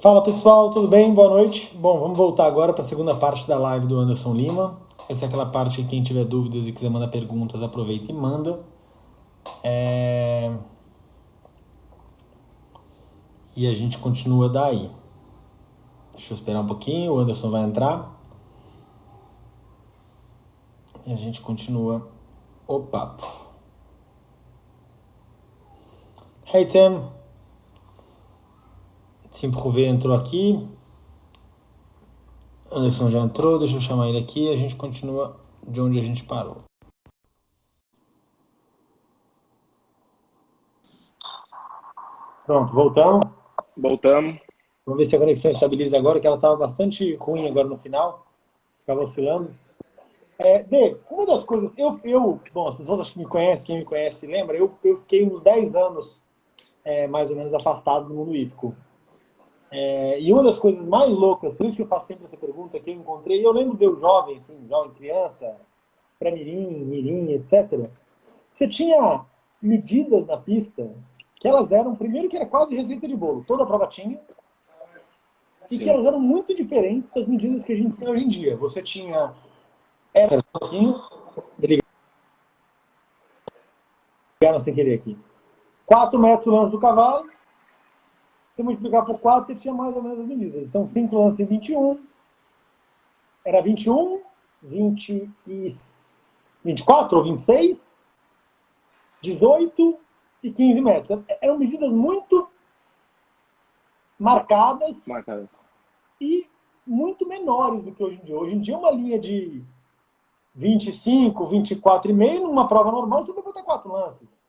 Fala pessoal, tudo bem? Boa noite. Bom, vamos voltar agora para a segunda parte da live do Anderson Lima. Essa é aquela parte que quem tiver dúvidas e quiser mandar perguntas, aproveita e manda. E a gente continua daí. Deixa eu esperar um pouquinho, o Anderson vai entrar. E a gente continua o papo. Hey Tim, Tim Prouvé entrou aqui. Anderson já entrou, deixa eu chamar ele aqui e a gente continua de onde a gente parou. Pronto, voltamos. Voltamos. Vamos ver se a conexão estabiliza agora, que ela estava bastante ruim agora no final. Ficava oscilando. Uma das coisas, bom, as pessoas acho que me conhecem, quem me conhece lembra, eu fiquei uns 10 anos mais ou menos afastado do mundo hípico. E uma das coisas mais loucas, por isso que eu faço sempre essa pergunta que eu encontrei, eu lembro de eu jovem, assim, jovem criança, pré-mirim, mirim, etc. Você tinha medidas na pista que elas eram, primeiro que era quase receita de bolo, toda a prova tinha, e que Sim. elas eram muito diferentes das medidas que a gente tem hoje em dia. Você tinha, era um pouquinho, brigaram sem querer aqui, 4 metros o lance do cavalo, você multiplicar por 4, você tinha mais ou menos as medidas. Então, 5 lances em 21, era 21, 20 e 24 ou 26, 18 e 15 metros. Eram medidas muito marcadas Marcadas. e muito menores do que hoje em dia. Hoje em dia, uma linha de 25, 24,5, numa prova normal, você vai botar 4 lances.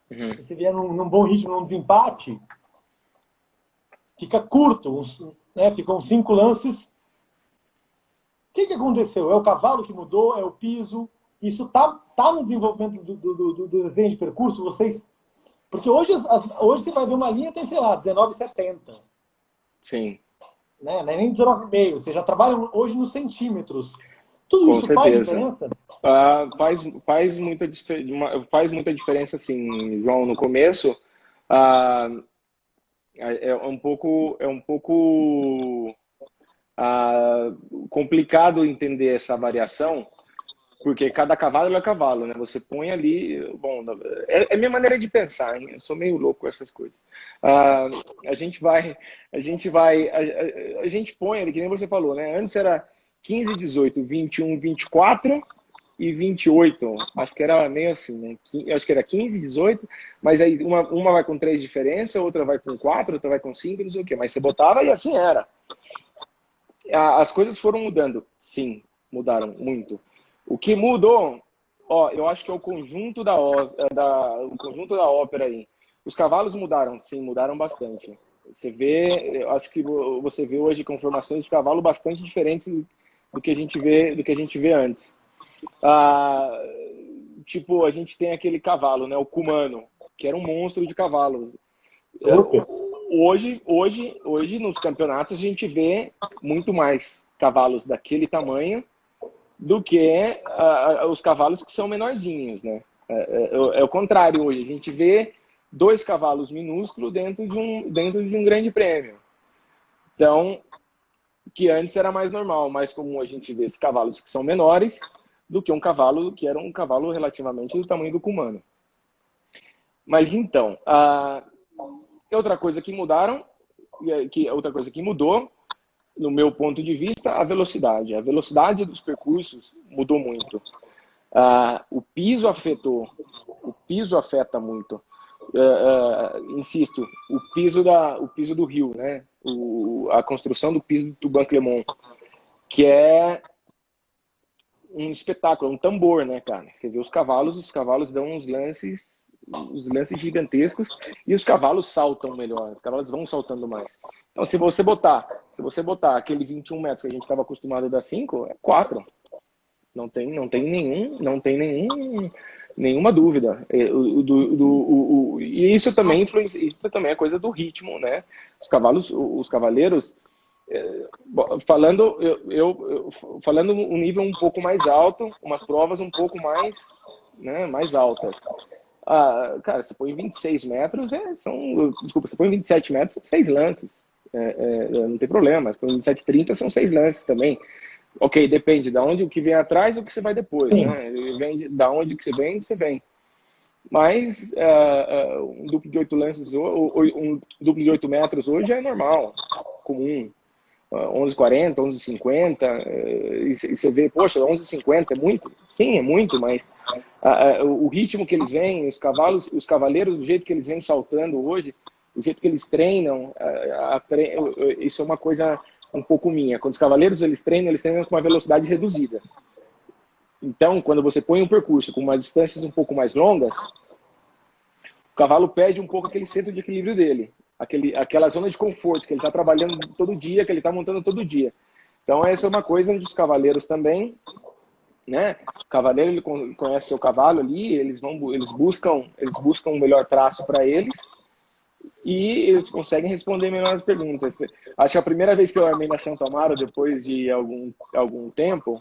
Uhum. Se você vier num bom ritmo, num desempate, fica curto, né? Ficam 5 lances. O que aconteceu? É o cavalo que mudou? É o piso? Isso tá no desenvolvimento do desenho de percurso? Vocês. Porque hoje você vai ver uma linha tem, sei lá, 19,70. Sim, Né? Não é nem 19,5. Você já trabalha hoje nos centímetros. Tudo com isso faz certeza. diferença? Faz muita diferença, sim, João. No começo, ah, é um pouco complicado entender essa variação, porque cada cavalo é cavalo, né? Você põe ali, bom, é minha maneira de pensar, hein? Eu sou meio louco com essas coisas. Ah, a gente vai, a gente põe ali, que nem você falou, né? Antes era 15, 18, 21, 24 e 28. Acho que era meio assim, né? Acho que era 15, 18, mas aí uma vai com 3 diferença, outra vai com 4, outra vai com 5, não sei o quê. Mas você botava e assim era. As coisas foram mudando, sim, mudaram muito. O que mudou, ó, eu acho que é o conjunto da ópera aí. Os cavalos mudaram, sim, mudaram bastante. Você vê, eu acho que você vê hoje conformações de cavalo bastante diferentes do que a gente vê antes. Ah, tipo, a gente tem aquele cavalo, né, o Kumano, que era um monstro de cavalo. Super. Hoje nos campeonatos a gente vê muito mais cavalos daquele tamanho do que os cavalos que são menorzinhos, né? É o contrário hoje. A gente vê 2 cavalos minúsculos dentro de um grande prêmio. Então, que antes era mais normal, mais comum a gente ver esses cavalos que são menores do que um cavalo que era um cavalo relativamente do tamanho do Kumano. Mas então, outra coisa que mudaram, outra coisa que mudou, no meu ponto de vista, a velocidade. A velocidade dos percursos mudou muito. O piso afetou. O piso afeta muito. Insisto, o piso do Rio, né? A construção do piso do Tuban-Clermont, que é um espetáculo, um tambor, né, cara? Você vê os cavalos dão uns lances gigantescos e os cavalos saltam melhor, os cavalos vão saltando mais. Então, se você botar aquele 21 metros que a gente estava acostumado a dar 5, é 4. Nenhuma dúvida. E isso também influencia, isso também é coisa do ritmo, né? Os cavaleiros, falando um nível um pouco mais alto, umas provas um pouco mais, né, mais altas. Cara, você põe 26 metros, desculpa, você põe 27 metros, são 6 lances. Não tem problema. Com 27,30 são 6 lances também. Ok, depende de onde o que vem atrás ou o que você vai depois, Sim. né? Vem da onde que você vem. Mas um duplo de 8 lances, um duplo de 8 metros hoje é normal, comum. 11,40, 11,50, e você vê, poxa, 11,50 é muito? Sim, é muito, mas o ritmo que eles vêm, os cavaleiros, do jeito que eles vêm saltando hoje, do jeito que eles treinam, isso é uma coisa um pouco minha. Quando os cavaleiros eles treinam com uma velocidade reduzida. Então, quando você põe um percurso com umas distâncias um pouco mais longas, o cavalo perde um pouco aquele centro de equilíbrio dele, aquela zona de conforto que ele está trabalhando todo dia, que ele está montando todo dia. Então, essa é uma coisa onde os cavaleiros também, né? O cavaleiro ele conhece seu cavalo ali, eles buscam um melhor traço para eles e eles conseguem responder melhor as perguntas. Acho que a primeira vez que eu armei na Santo Amaro, depois de algum tempo,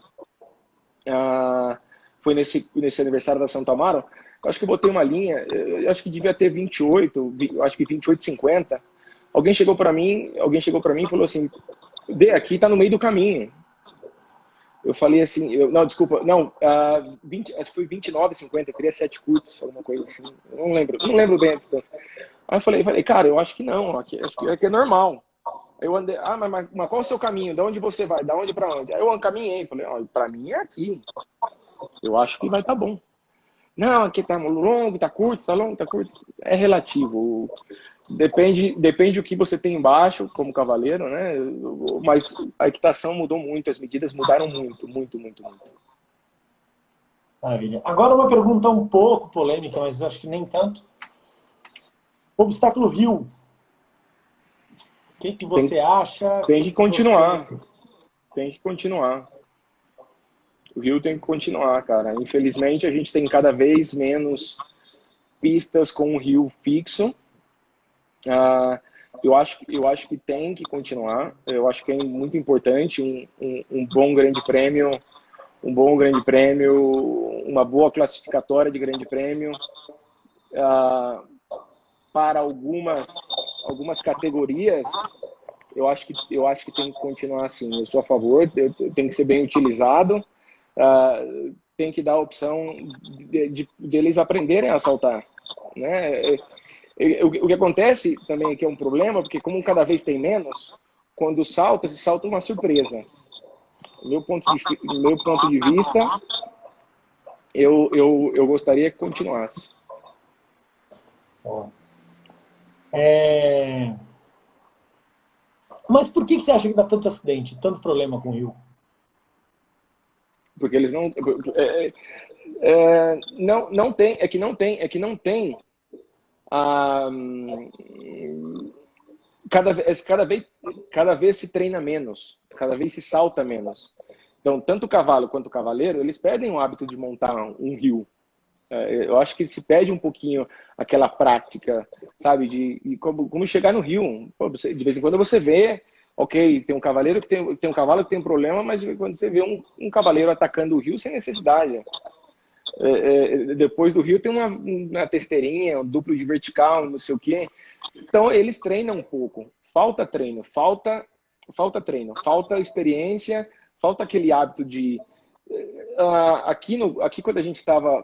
foi nesse aniversário da Santo Amaro. Eu acho que eu botei uma linha, eu acho que devia ter 28, acho que 28,50. Alguém chegou para mim e falou assim: "Dê, aqui tá no meio do caminho". Eu falei assim, não, desculpa, não, 20, acho que foi 29,50, eu queria 7 curtos, alguma coisa assim. Eu não lembro bem a distância. Aí eu falei, cara, eu acho que não, acho que é normal. Eu andei, mas qual é o seu caminho? Da onde você vai? Da onde para onde? Aí eu caminhei, falei, para mim é aqui. Eu acho que vai estar bom. Não, aqui tá longo, tá curto, tá longo, tá curto. É relativo. Depende do que você tem embaixo, como cavaleiro, né? Mas a equitação mudou muito, as medidas mudaram muito, muito, muito, muito. Maravilha. Agora uma pergunta um pouco polêmica, mas eu acho que nem tanto. Obstáculo Rio. O que você acha? Tem que continuar. Tem que continuar. O Rio tem que continuar, cara. Infelizmente, a gente tem cada vez menos pistas com o Rio fixo. Eu acho que tem que continuar. Eu acho que é muito importante um bom grande prêmio, uma boa classificatória de grande prêmio para algumas categorias. Eu acho que tem que continuar assim. Eu sou a favor, tem que ser bem utilizado. Tem que dar a opção de eles aprenderem a saltar, né? O que acontece também aqui é um problema, porque como cada vez tem menos, quando se salta uma surpresa. Do meu ponto de vista, eu gostaria que continuasse. Mas por que você acha que dá tanto acidente, tanto problema com o Rio? Porque eles não tem cada vez se treina menos, cada vez se salta menos. Então, tanto o cavalo quanto o cavaleiro, eles perdem o hábito de montar um rio. Eu acho que se perde um pouquinho aquela prática, sabe, de como chegar no rio. Pô, de vez em quando você vê, ok, tem um cavaleiro que tem um cavalo que tem um problema, mas quando você vê um cavaleiro atacando o rio sem necessidade. Depois do rio tem uma testeirinha, um duplo de vertical, não sei o quê. Então eles treinam um pouco. Falta treino, falta experiência, falta aquele hábito de aqui quando a gente estava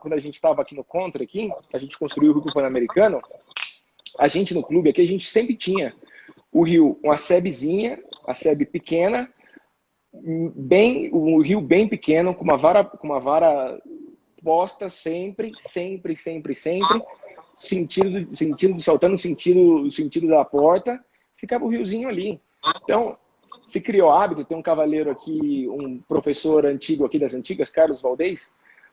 aqui no Contra aqui, a gente construiu o Rio Pan-Americano, a gente no clube aqui a gente sempre tinha o rio, uma sebezinha, a sebe pequena, o rio bem pequeno, com uma vara posta sempre, saltando o sentido da porta, ficava o riozinho ali. Então, se criou hábito, tem um cavaleiro aqui, um professor antigo aqui das antigas, Carlos Valdez,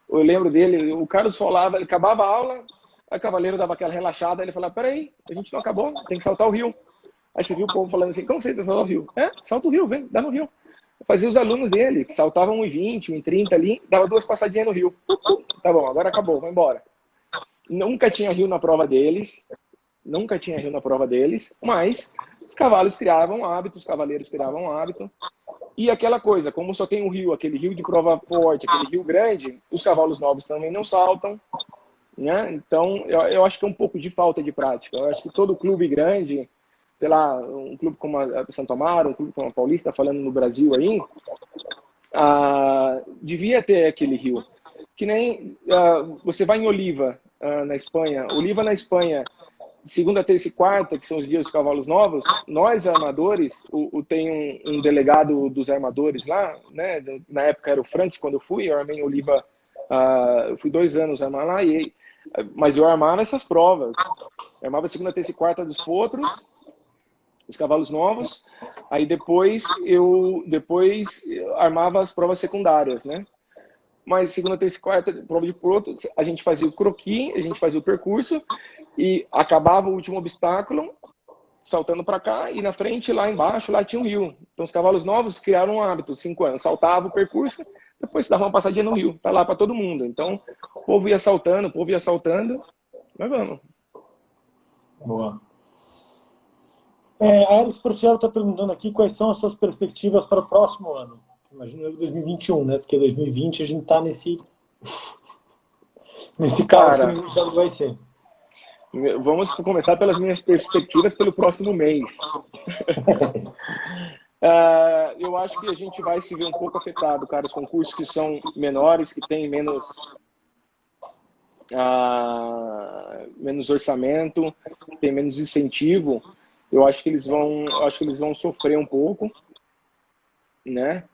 eu lembro dele, o Carlos falava, ele acabava a aula, aí o cavaleiro dava aquela relaxada, ele falava, peraí, a gente não acabou, tem que saltar o rio. Aí você viu o povo falando assim, como você tem que saltar o rio? Salta o rio, vem, dá no rio. Fazia os alunos dele, que saltavam 1,20, 1,30 ali, dava 2 passadinhas no rio. Tá bom, agora acabou, vai embora. Nunca tinha rio na prova deles, mas os cavalos criavam hábito, os cavaleiros criavam hábito. E aquela coisa, como só tem um rio, aquele rio de prova forte, aquele rio grande, os cavalos novos também não saltam, né? Então, eu acho que é um pouco de falta de prática. Eu acho que todo clube grande sei lá, um clube como a Santo Amaro, um clube como a Paulista, falando no Brasil aí, devia ter aquele rio. Que nem você vai em Oliva, na Espanha. Oliva na Espanha, segunda, terça e quarta, que são os dias dos cavalos novos, nós armadores, tem um delegado dos armadores lá, né? Na época era o Frank, quando eu fui, eu armei em Oliva, eu fui 2 anos armar lá, mas eu armava essas provas. Eu armava segunda, terça e quarta dos potros, os cavalos novos, aí depois eu armava as provas secundárias, né? Mas segunda, terça e quarta, prova de potro, a gente fazia o croquis, a gente fazia o percurso, e acabava o último obstáculo, saltando para cá, e na frente, lá embaixo, lá tinha um rio. Então os cavalos novos criaram um hábito, 5 anos, saltava o percurso, depois dava uma passadinha no rio, tá lá para todo mundo. Então o povo ia saltando, mas vamos. Boa. A Eric Sportiello está perguntando aqui quais são as suas perspectivas para o próximo ano. Imagino 2021, né? Porque 2020 a gente está nesse caos que ninguém sabe o que vai ser. Vamos começar pelas minhas perspectivas pelo próximo mês. Eu acho que a gente vai se ver um pouco afetado, cara. Os concursos que são menores, que têm menos orçamento, que tem menos incentivo, eu acho que eles vão sofrer um pouco, né?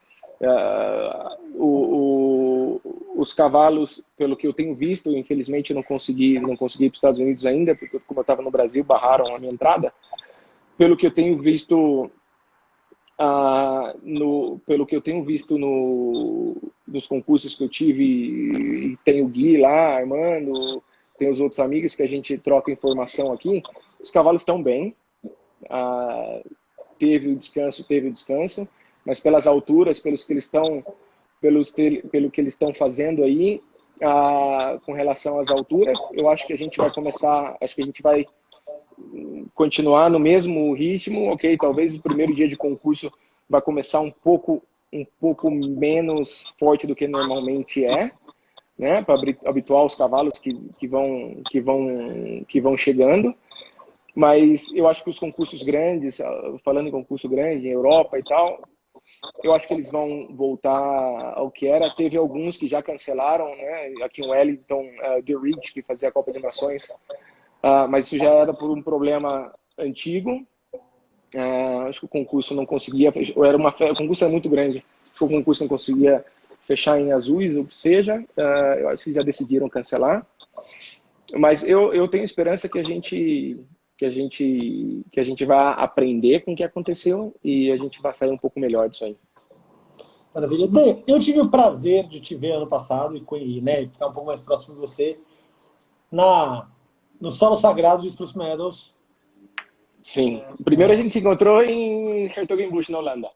Os cavalos, pelo que eu tenho visto, infelizmente não consegui ir para os Estados Unidos ainda, porque como eu estava no Brasil, barraram a minha entrada. Pelo que eu tenho visto nos concursos que eu tive, e tem o Gui lá armando, tem os outros amigos que a gente troca informação aqui, os cavalos estão bem, teve o descanso, mas pelas alturas, pelo que eles estão fazendo aí, com relação às alturas, eu acho que a gente vai continuar no mesmo ritmo, ok? Talvez o primeiro dia de concurso vai começar um pouco menos forte do que normalmente né? Para habituar os cavalos que vão chegando. Mas eu acho que os concursos grandes, falando em concurso grande, em Europa e tal, eu acho que eles vão voltar ao que era. Teve alguns que já cancelaram, né? Aqui em Wellington, The Ridge, que fazia a Copa de Nações, mas isso já era por um problema antigo. Acho que o concurso não conseguia, o concurso era muito grande, acho que o concurso não conseguia fechar em azuis, ou seja, eu acho que já decidiram cancelar. Mas eu tenho esperança que a gente vai aprender com o que aconteceu e a gente vai sair um pouco melhor disso aí. Maravilha. Eu tive o prazer de te ver ano passado e né, ficar um pouco mais próximo de você no solo sagrado de Spruce Meadows. Sim. Primeiro a gente se encontrou em Hertogenbosch, na Holanda.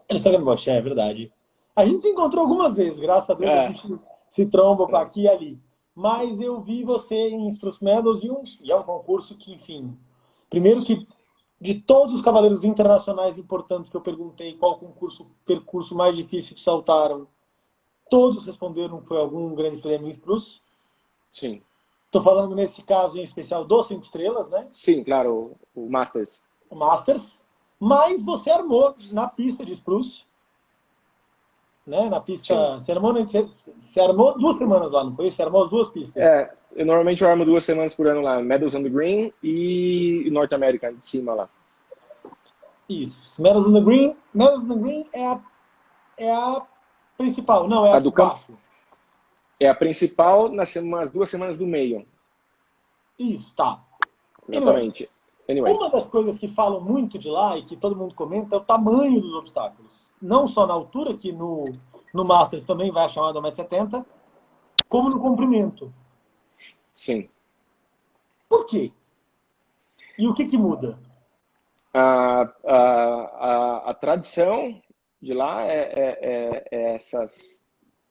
Hertogenbosch, é verdade. A gente se encontrou algumas vezes, graças a Deus a gente se tromba aqui e ali. Mas eu vi você em Spruce Meadows e é um concurso que, enfim... Primeiro que, de todos os cavaleiros internacionais importantes que eu perguntei qual percurso mais difícil que saltaram, todos responderam que foi algum grande prêmio em Spruce. Sim. Estou falando nesse caso em especial dos 5 estrelas, né? Sim, claro, o Masters. O Masters. Mas você armou na pista de Spruce. Né? Na pista. Você armou 2 semanas lá, não foi isso? Você armou as 2 pistas. Eu normalmente armo 2 semanas por ano lá. Meadows on the Green e North America, de cima lá. Isso. Meadows on the Green. Meadows on the Green é a principal, não, é a do baixo. É a principal nas 2 semanas do meio. Isso, tá. Exatamente. Anyway. Uma das coisas que falam muito de lá e que todo mundo comenta é o tamanho dos obstáculos. Não só na altura, que no Masters também vai chamar de 1,70 m, como no comprimento. Sim. Por quê? E o que muda? A tradição de lá é essas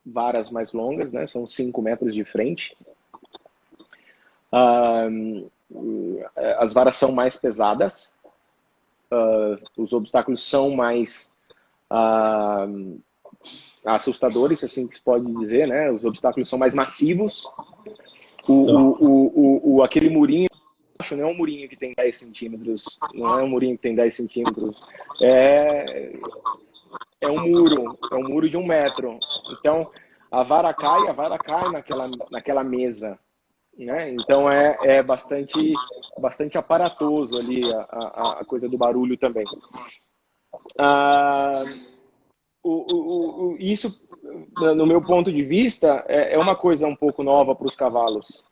varas mais longas, né? São 5 metros de frente. As varas são mais pesadas, os obstáculos são mais assustadores, assim que se pode dizer, né? Os obstáculos são mais massivos. Aquele murinho não é um murinho que tem 10 centímetros, não é um murinho que tem 10 centímetros, é um muro de 1 metro. Então, a vara cai naquela mesa, né? Então, é bastante aparatoso ali a coisa do barulho também. Isso, no meu ponto de vista, é uma coisa um pouco nova para os cavalos.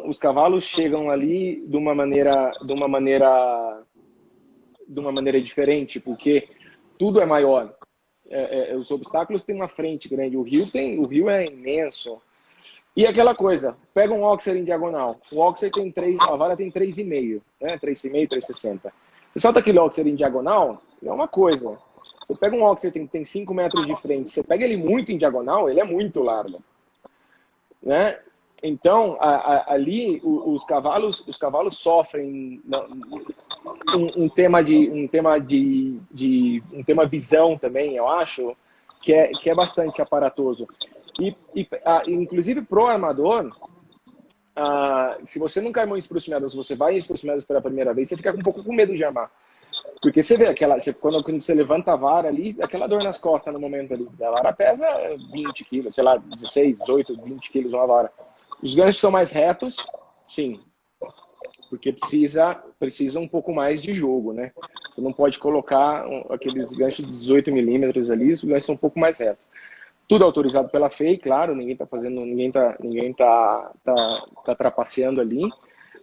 Os cavalos chegam ali de uma maneira diferente, porque tudo é maior. Os obstáculos têm uma frente grande, o rio é imenso. E aquela coisa, pega um Oxer em diagonal. O Oxer tem 3, a vara tem 3,5, né? 3,5, 3,60. Você solta aquele Oxer em diagonal, é uma coisa. Você pega um Oxer que tem 5 metros de frente, você pega ele muito em diagonal, ele é muito largo, né? Então, ali os cavalos sofrem um tema visão também, eu acho, que é bastante aparatoso. Inclusive pro armador, se você nunca armou em spruce meadows, se você vai em spruce meadows pela primeira vez, você fica um pouco com medo de armar. Porque você vê quando você levanta a vara ali, aquela dor nas costas no momento ali. A vara pesa 20 quilos, sei lá, 16, 18, 20 quilos uma vara. Os ganchos são mais retos, sim, porque precisa um pouco mais de jogo, né? Você não pode colocar aqueles ganchos de 18 milímetros ali, os ganchos são um pouco mais retos. Tudo autorizado pela FEI, claro, ninguém tá trapaceando ali,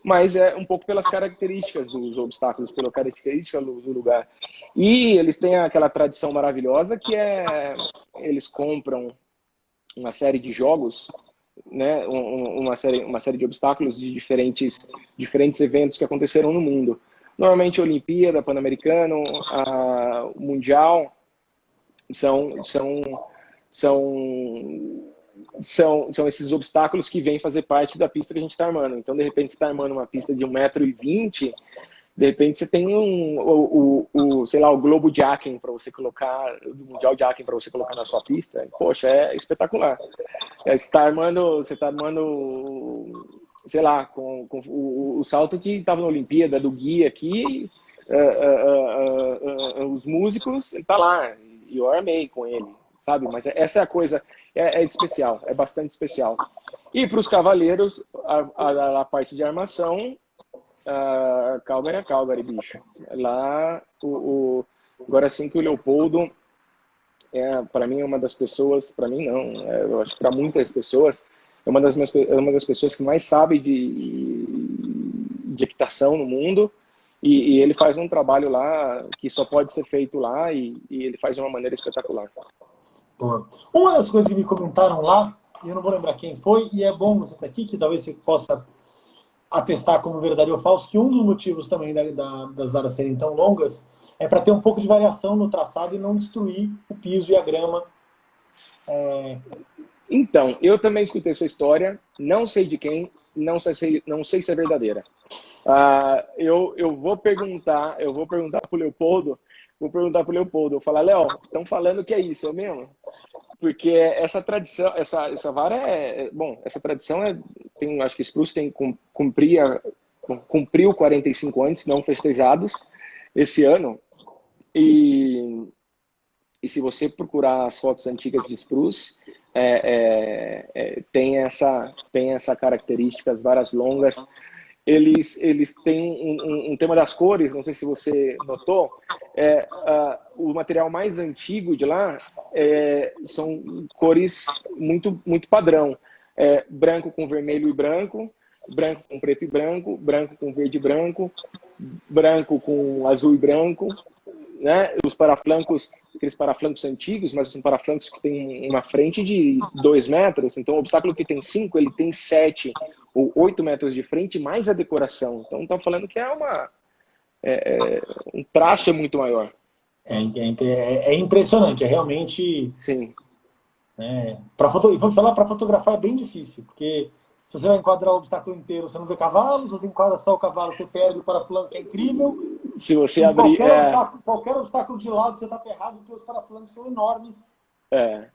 mas é um pouco pelas características dos obstáculos, pela característica do lugar. E eles têm aquela tradição maravilhosa que eles compram uma série de jogos, né, uma série de obstáculos de diferentes eventos que aconteceram no mundo. Normalmente a Olimpíada, Pan-Americano, o Mundial, são esses obstáculos que vêm fazer parte da pista que a gente está armando. Então, de repente, você está armando uma pista de 1,20 m, de repente você tem sei lá, o Globo Jacking para você colocar, o Mundial Jacking para você colocar na sua pista. Poxa, é espetacular. Você está armando, sei lá, com o salto que estava na Olimpíada, do guia aqui, os músicos, ele está lá, e eu armei com ele, sabe? Mas essa é a coisa, é especial, é bastante especial. E para os cavaleiros, a parte de armação, Calgary é Calgary, bicho. Lá, agora sim que o Leopoldo, para mim é uma das pessoas, para mim não, eu acho que para muitas pessoas, é uma das pessoas que mais sabe de equitação no mundo, e ele faz um trabalho lá que só pode ser feito lá, e ele faz de uma maneira espetacular. Boa. Uma das coisas que me comentaram lá, e eu não vou lembrar quem foi, e é bom você estar aqui, que talvez você possa atestar como verdade ou falso, que um dos motivos também das varas serem tão longas é para ter um pouco de variação no traçado e não destruir o piso e a grama. Então, eu também escutei essa história, não sei de quem, não sei se é verdadeira. Eu vou perguntar pro Leopoldo, vou falar, Léo, estão falando que é isso, é mesmo? Porque essa tradição, essa vara bom, essa tradição tem, acho que Spruce cumpriu 45 anos não festejados esse ano, e se você procurar as fotos antigas de Spruce, tem essa característica, as varas longas. Eles têm um tema das cores, não sei se você notou, o material mais antigo de lá são cores muito, muito padrão. Branco com vermelho e branco, branco com preto e branco, branco com verde e branco, branco com azul e branco, né? Os paraflancos, aqueles paraflancos antigos, mas são paraflancos que têm uma frente de 2 metros, então o obstáculo que tem 5, ele tem 7 ou 8 metros de frente, mais a decoração. Então tá falando que um traço muito maior. É impressionante, é realmente... Sim. E vou te falar, para fotografar é bem difícil, porque se você vai enquadrar o obstáculo inteiro, você não vê cavalo, se você enquadra só o cavalo, você perde o paraflanco, que é incrível. Se você abrir... Qualquer obstáculo de lado, você está ferrado, porque os paraflancos são enormes. É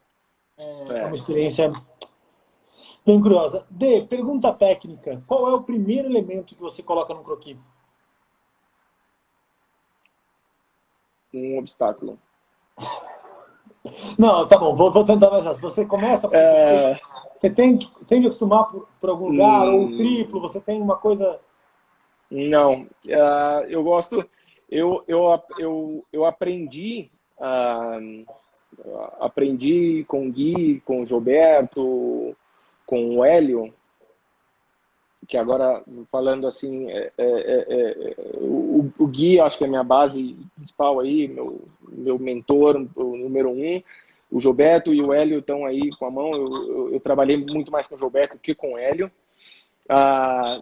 uma experiência Bem curiosa. D, pergunta técnica. Qual é o primeiro elemento que você coloca no croquis? Um obstáculo. Não, tá bom, vou tentar mais fácil. Você começa porque É, você tem de acostumar por algum lugar, ou o triplo, você tem uma coisa. não, eu gosto, eu aprendi, aprendi com o Gui, com o Gilberto, com o Hélio, que agora, falando assim, o Gui, acho que é a minha base principal aí, meu mentor, o número um, o Gilberto e o Hélio estão aí com a mão, eu trabalhei muito mais com o Gilberto que com o Hélio. Ah,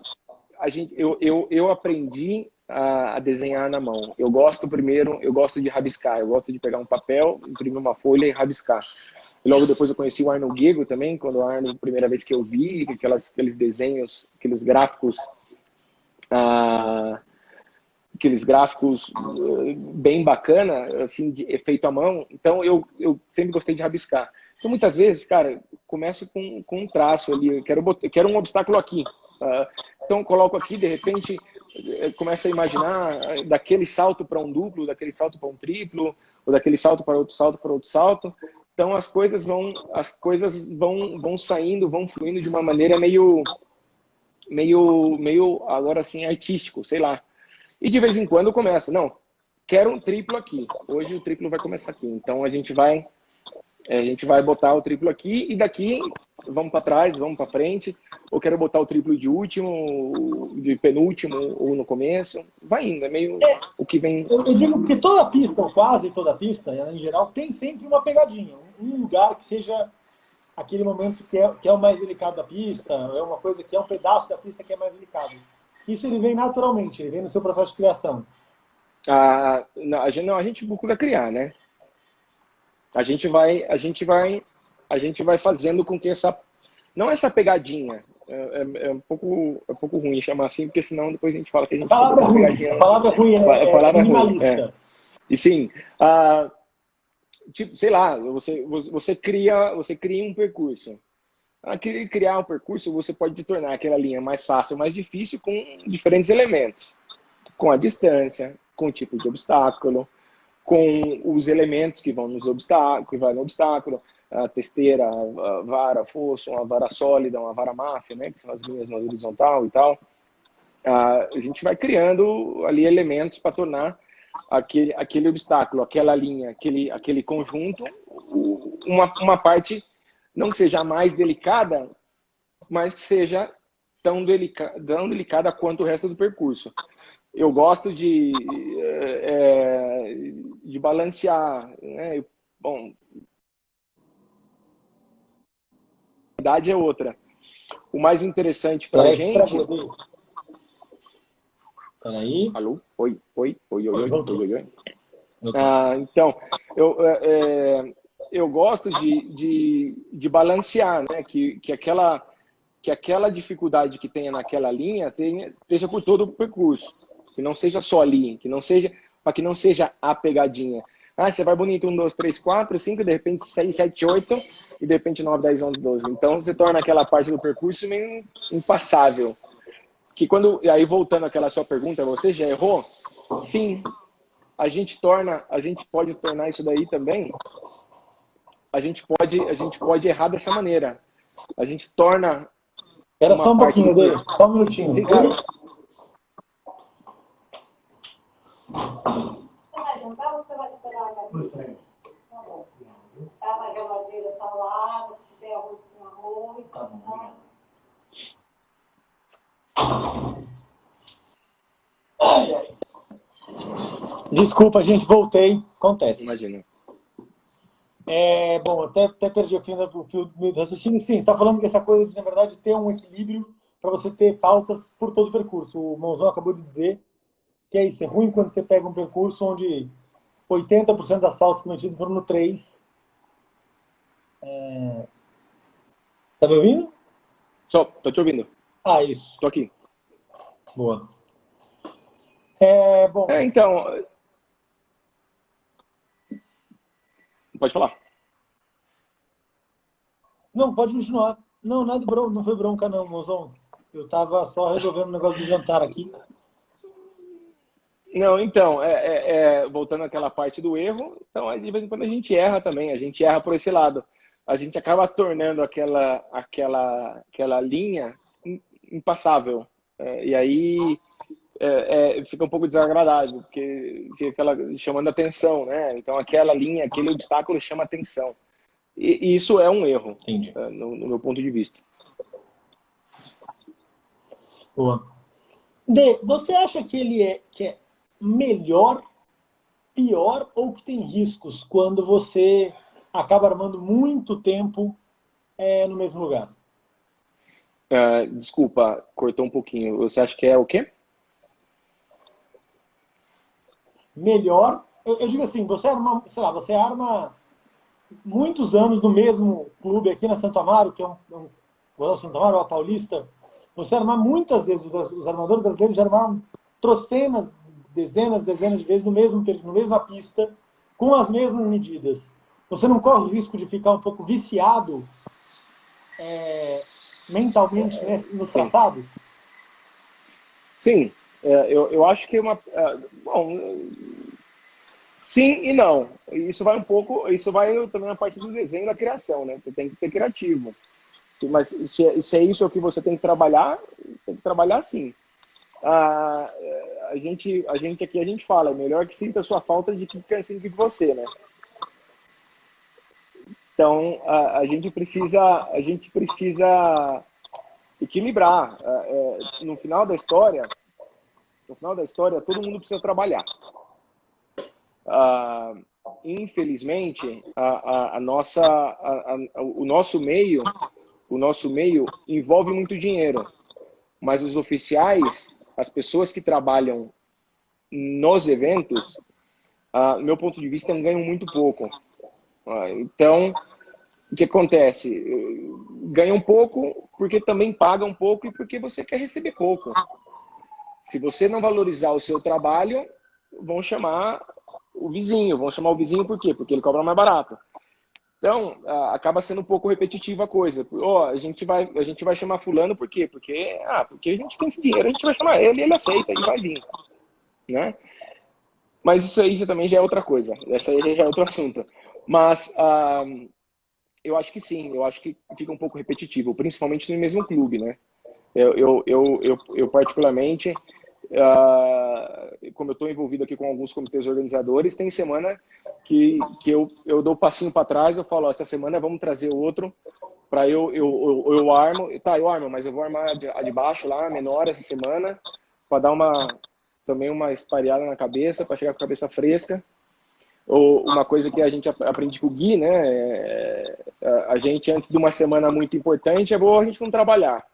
eu aprendi a desenhar na mão. Eu gosto primeiro, eu gosto de rabiscar, eu gosto de pegar um papel, imprimir uma folha e rabiscar. E logo depois eu conheci o Arno Giego também, quando o Arno, primeira vez que eu vi, aqueles desenhos, ah, aqueles gráficos bem bacana, assim, feito à mão. Então eu sempre gostei de rabiscar. Então muitas vezes, cara, começo com um traço ali, eu quero um obstáculo aqui. Então coloco aqui, de repente começo a imaginar daquele salto para um duplo, daquele salto para um triplo, ou daquele salto para outro salto para outro salto. Então as coisas vão saindo, vão fluindo de uma maneira meio agora assim artístico, sei lá. E de vez em quando eu começo, não, quero um triplo aqui. Hoje o triplo vai começar aqui. Então a gente vai botar o triplo aqui e daqui vamos para trás, vamos para frente. Ou quero botar o triplo de último, de penúltimo ou no começo. Vai indo, é meio o que vem. Eu digo que toda pista, ou quase toda pista, em geral, tem sempre uma pegadinha. Um lugar que seja aquele momento que é o mais delicado da pista, é uma coisa que é um pedaço da pista que é mais delicado. Isso ele vem naturalmente, ele vem no seu processo de criação. Não, a gente procura criar, né? A gente vai, a gente vai, a gente vai fazendo com que não essa pegadinha, é um pouco ruim chamar assim, porque senão depois a gente fala que a A gente fica palavra é botando ruim, pegadinha. a palavra ruim A é palavra é ruim, é. minimalista. E sim, tipo, sei lá, você cria um percurso. Criar um percurso, você pode tornar aquela linha mais fácil, mais difícil com diferentes elementos, com a distância, com o tipo de obstáculo, com os elementos que vão nos obstáculos, que vai no obstáculo, a testeira, a vara, fosso, uma vara sólida, uma vara máfia, né, que são as linhas na horizontal e tal. A gente vai criando ali elementos para tornar aquele obstáculo, aquela linha, aquele conjunto, uma parte não que seja mais delicada, mas que seja tão delicada quanto o resto do percurso. Eu gosto de balancear, né? Bom, a idade é outra. O mais interessante para a Peraí, gente. Peraí. Alô? Oi, oi, oi, oi, Oi, oi, voltou. oi, oi. Voltou. Então, eu gosto de balancear, né? Que aquela dificuldade que tenha naquela linha esteja por todo o percurso. Que não seja só ali, para que não seja a pegadinha. Você vai bonito, 1, 2, 3, 4, 5, de repente 6, 7, 8, e de repente 9, 10, 11, 12. Então você torna aquela parte do percurso meio impassável. E aí voltando àquela sua pergunta, você já errou? Sim, a gente pode tornar isso daí também. A gente pode errar dessa maneira. A gente torna Era uma só um parte do pouquinho, Dê. percurso. Só um minutinho. Sim, claro. Você vai jantar ou você vai esperar a galinha? Tá bom. Tá na geladeira salada, se quiser arroz com arroz. Tá bom. Desculpa, gente, voltei. Acontece. Imagina. Bom, até perdi o fio do raciocínio. Sim, você está falando que essa coisa de, na verdade, ter um equilíbrio para você ter faltas por todo o percurso. O Monzão acabou de dizer que é isso. É ruim quando você pega um percurso onde 80% das faltas cometidas foram no 3. Tá me ouvindo? Só, tô te ouvindo. Ah, isso. Tô aqui. Boa. Bom, Então, pode falar. não, pode continuar. Não, nada de bronca, não foi bronca não, mozão. Eu tava só resolvendo o negócio do jantar aqui. Não, então, voltando àquela parte do erro, então de vez em quando a gente erra também, a gente erra por esse lado. A gente acaba tornando aquela linha impassável. E aí fica um pouco desagradável, porque fica chamando atenção, né? Então aquela linha, aquele obstáculo chama atenção. E isso é um erro, Entendi. no meu ponto de vista. Boa. Dê, você acha que é melhor, pior ou que tem riscos quando você acaba armando muito tempo no mesmo lugar? Desculpa, cortou um pouquinho. Você acha que é o quê? Melhor, eu digo assim, você arma, sei lá, você arma muitos anos no mesmo clube aqui na Santo Amaro, que é o Santo Amaro, ou a Paulista, você armar muitas vezes, os armadores brasileiros já armaram trocenas, dezenas de vezes no mesmo na mesma pista, com as mesmas medidas. Você não corre o risco de ficar um pouco viciado mentalmente, né, nos traçados? Sim, eu acho que bom, sim e não. Isso vai também na parte do desenho e da criação, né? Você tem que ser criativo. Mas se é isso que você tem que trabalhar sim. A gente aqui, a gente fala, é melhor que sinta a sua falta de que sinta que você, né? Então, a gente precisa equilibrar. No final da história, todo mundo precisa trabalhar. Infelizmente, o nosso meio envolve muito dinheiro, mas os oficiais, as pessoas que trabalham nos eventos, do meu ponto de vista, ganham muito pouco. Então, o que acontece? Ganham pouco porque também pagam pouco e porque você quer receber pouco. Se você não valorizar o seu trabalho, vão chamar o vizinho. Vão chamar o vizinho por quê? Porque ele cobra mais barato. Então, acaba sendo um pouco repetitiva a coisa. A gente vai chamar fulano por quê? Porque a gente tem esse dinheiro, a gente vai chamar ele aceita e vai vir. Né? Mas isso aí também já é outra coisa. Essa aí já é outro assunto. Mas eu acho que sim, eu acho que fica um pouco repetitivo, principalmente no mesmo clube, né? Eu particularmente, como eu estou envolvido aqui com alguns comitês organizadores, tem semana que eu dou um passinho para trás, eu falo, essa semana vamos trazer outro, para eu armo, eu armo, mas eu vou armar a de baixo lá, menor essa semana, para dar também uma espalhada na cabeça, para chegar com a cabeça fresca. Ou uma coisa que a gente aprende com o Gui, né? A gente, antes de uma semana muito importante, é bom a gente não trabalhar.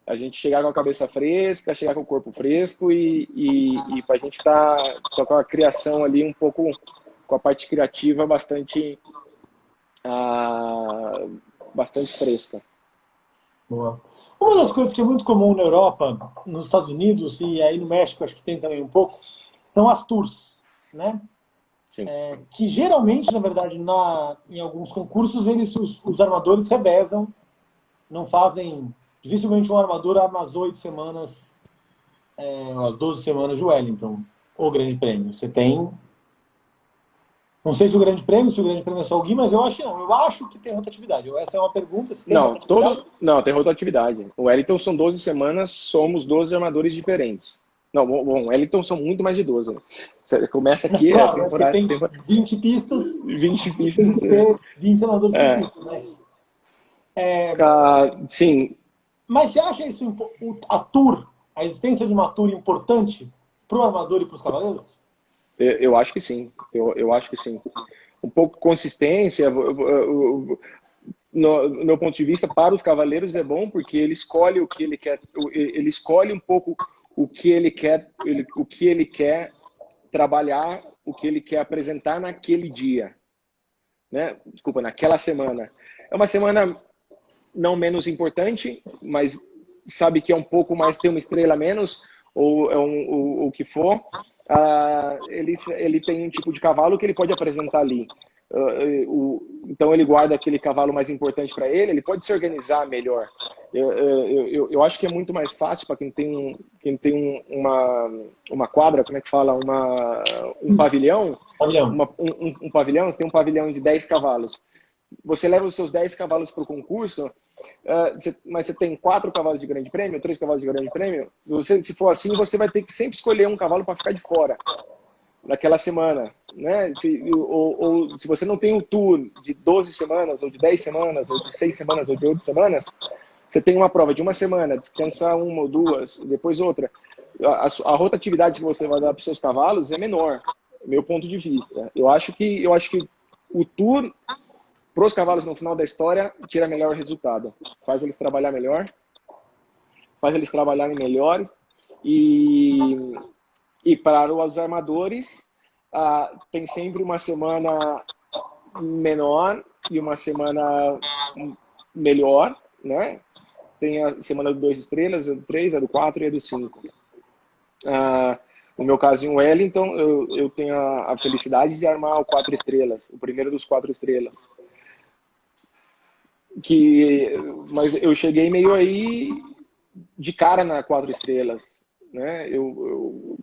A gente chegar com a cabeça fresca, chegar com o corpo fresco e para a gente estar com a criação ali um pouco, com a parte criativa bastante fresca. Boa. Uma das coisas que é muito comum na Europa, nos Estados Unidos e aí no México, acho que tem também um pouco, são as tours, né? Sim. Que geralmente, na verdade, em alguns concursos, os armadores revezam, não fazem. Dificilmente um armador arma as 8 semanas, as 12 semanas de Wellington, ou Grande Prêmio. Você tem. Não sei se o Grande Prêmio é só o Gui, mas eu acho que não. Eu acho que tem rotatividade. Essa é uma pergunta. Se tem rotatividade? Não, tem rotatividade. O Wellington são 12 semanas, somos 12 armadores diferentes. Não, bom, Wellington são muito mais de 12. Você começa aqui, claro, temporada. Tem 20 pistas. 20 pistas. Tem que ter 20 armadores por pista. Mas, sim. Mas você acha isso, a existência de uma tour importante para o armador e para os cavaleiros? Eu acho que sim. Eu acho que sim. Um pouco de consistência, no meu ponto de vista, para os cavaleiros é bom, porque ele escolhe o que ele quer, ele escolhe um pouco o que ele quer trabalhar, o que ele quer apresentar naquele dia, né? Desculpa, naquela semana. É uma semana não menos importante, mas sabe que é um pouco mais, tem uma estrela a menos, ou o que for. Ele tem um tipo de cavalo que ele pode apresentar ali. Então ele guarda aquele cavalo mais importante para ele, ele pode se organizar melhor. Eu acho que é muito mais fácil para quem tem uma quadra, como é que fala? Um pavilhão. Pavilhão. Um pavilhão, você tem um pavilhão de 10 cavalos. Você leva os seus 10 cavalos para o concurso, mas você tem 4 cavalos de grande prêmio, 3 cavalos de grande prêmio. Se for assim, você vai ter que sempre escolher um cavalo para ficar de fora naquela semana, né? Ou se você não tem um tour de 12 semanas, ou de 10 semanas, ou de 6 semanas, ou de 8 semanas, você tem uma prova de uma semana, descansa uma ou duas, depois outra. A rotatividade que você vai dar para os seus cavalos é menor, meu ponto de vista. Eu acho que o tour para os cavalos no final da história tira melhor resultado, faz eles trabalhar melhor, faz eles trabalharem melhor e para os armadores, tem sempre uma semana menor e uma semana melhor, né? Tem a semana do 2 estrelas, a do 3, a do 4 e a do 5. No meu caso, em Wellington, eu tenho a felicidade de armar o 4 estrelas, o primeiro dos 4 estrelas. Mas eu cheguei meio aí de cara na 4 estrelas, né? Eu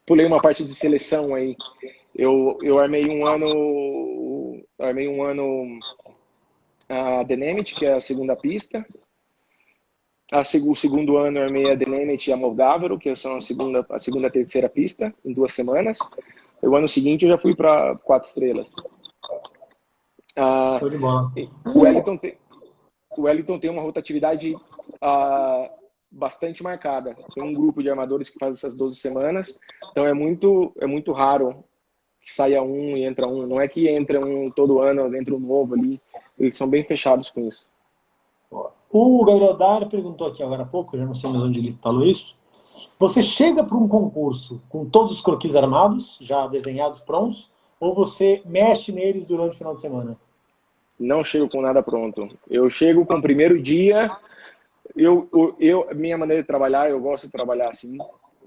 pulei uma parte de seleção aí. Eu armei um ano a Denemit, que é a segunda pista. O segundo ano eu armei a Denemit e a Moldávaro, que são a segunda e terceira pista, em 2 semanas. O ano seguinte eu já fui para 4 estrelas. Show de bola. O Wellington tem uma rotatividade bastante marcada. Tem um grupo de armadores que faz essas 12 semanas, então é muito raro que saia um e entra um. Não é que entra um todo ano, entra um novo ali. Eles são bem fechados com isso. O Gabriel Dário perguntou aqui agora há pouco, eu já não sei mais onde ele falou isso. Você chega para um concurso com todos os croquis armados, já desenhados, prontos, ou você mexe neles durante o final de semana? Não chego com nada pronto. Eu chego com o primeiro dia. Minha maneira de trabalhar, eu gosto de trabalhar assim.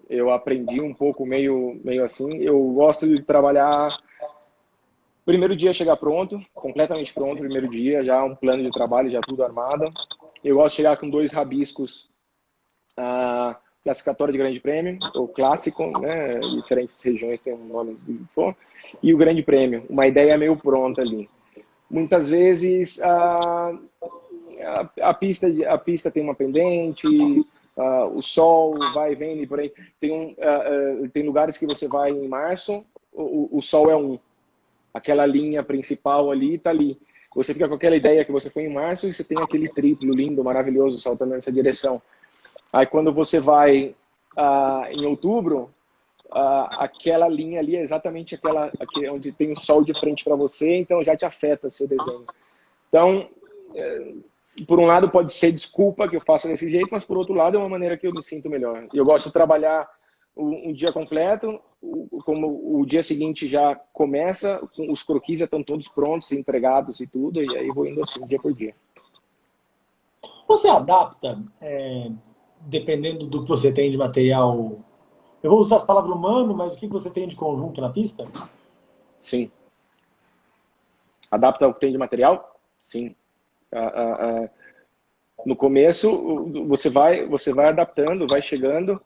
Eu aprendi um pouco meio assim. Eu gosto de trabalhar. Primeiro dia chegar pronto, completamente pronto. Primeiro dia, já um plano de trabalho, já tudo armado. Eu gosto de chegar com 2 rabiscos. Classificatório de grande prêmio, ou clássico, né? Diferentes regiões têm um nome que for. E o grande prêmio, uma ideia meio pronta ali. Muitas vezes a pista tem uma pendente, o sol vai e vem por aí. Tem lugares que você vai em março, o sol é 1. Aquela linha principal ali está ali. Você fica com aquela ideia que você foi em março e você tem aquele triplo lindo, maravilhoso, saltando nessa direção. Aí quando você vai em outubro, aquela linha ali é exatamente aquela onde tem o sol de frente para você, então já te afeta o seu desenho. Então, por um lado pode ser desculpa que eu faço desse jeito, mas por outro lado é uma maneira que eu me sinto melhor. Eu gosto de trabalhar um dia completo, como o dia seguinte já começa, os croquis já estão todos prontos, empregados e tudo, e aí vou indo assim, dia por dia. Você adapta, dependendo do que você tem de material. Eu vou usar as palavras humano, mas o que você tem de conjunto na pista? Sim. Adapta o que tem de material? Sim. No começo, você vai adaptando, vai chegando.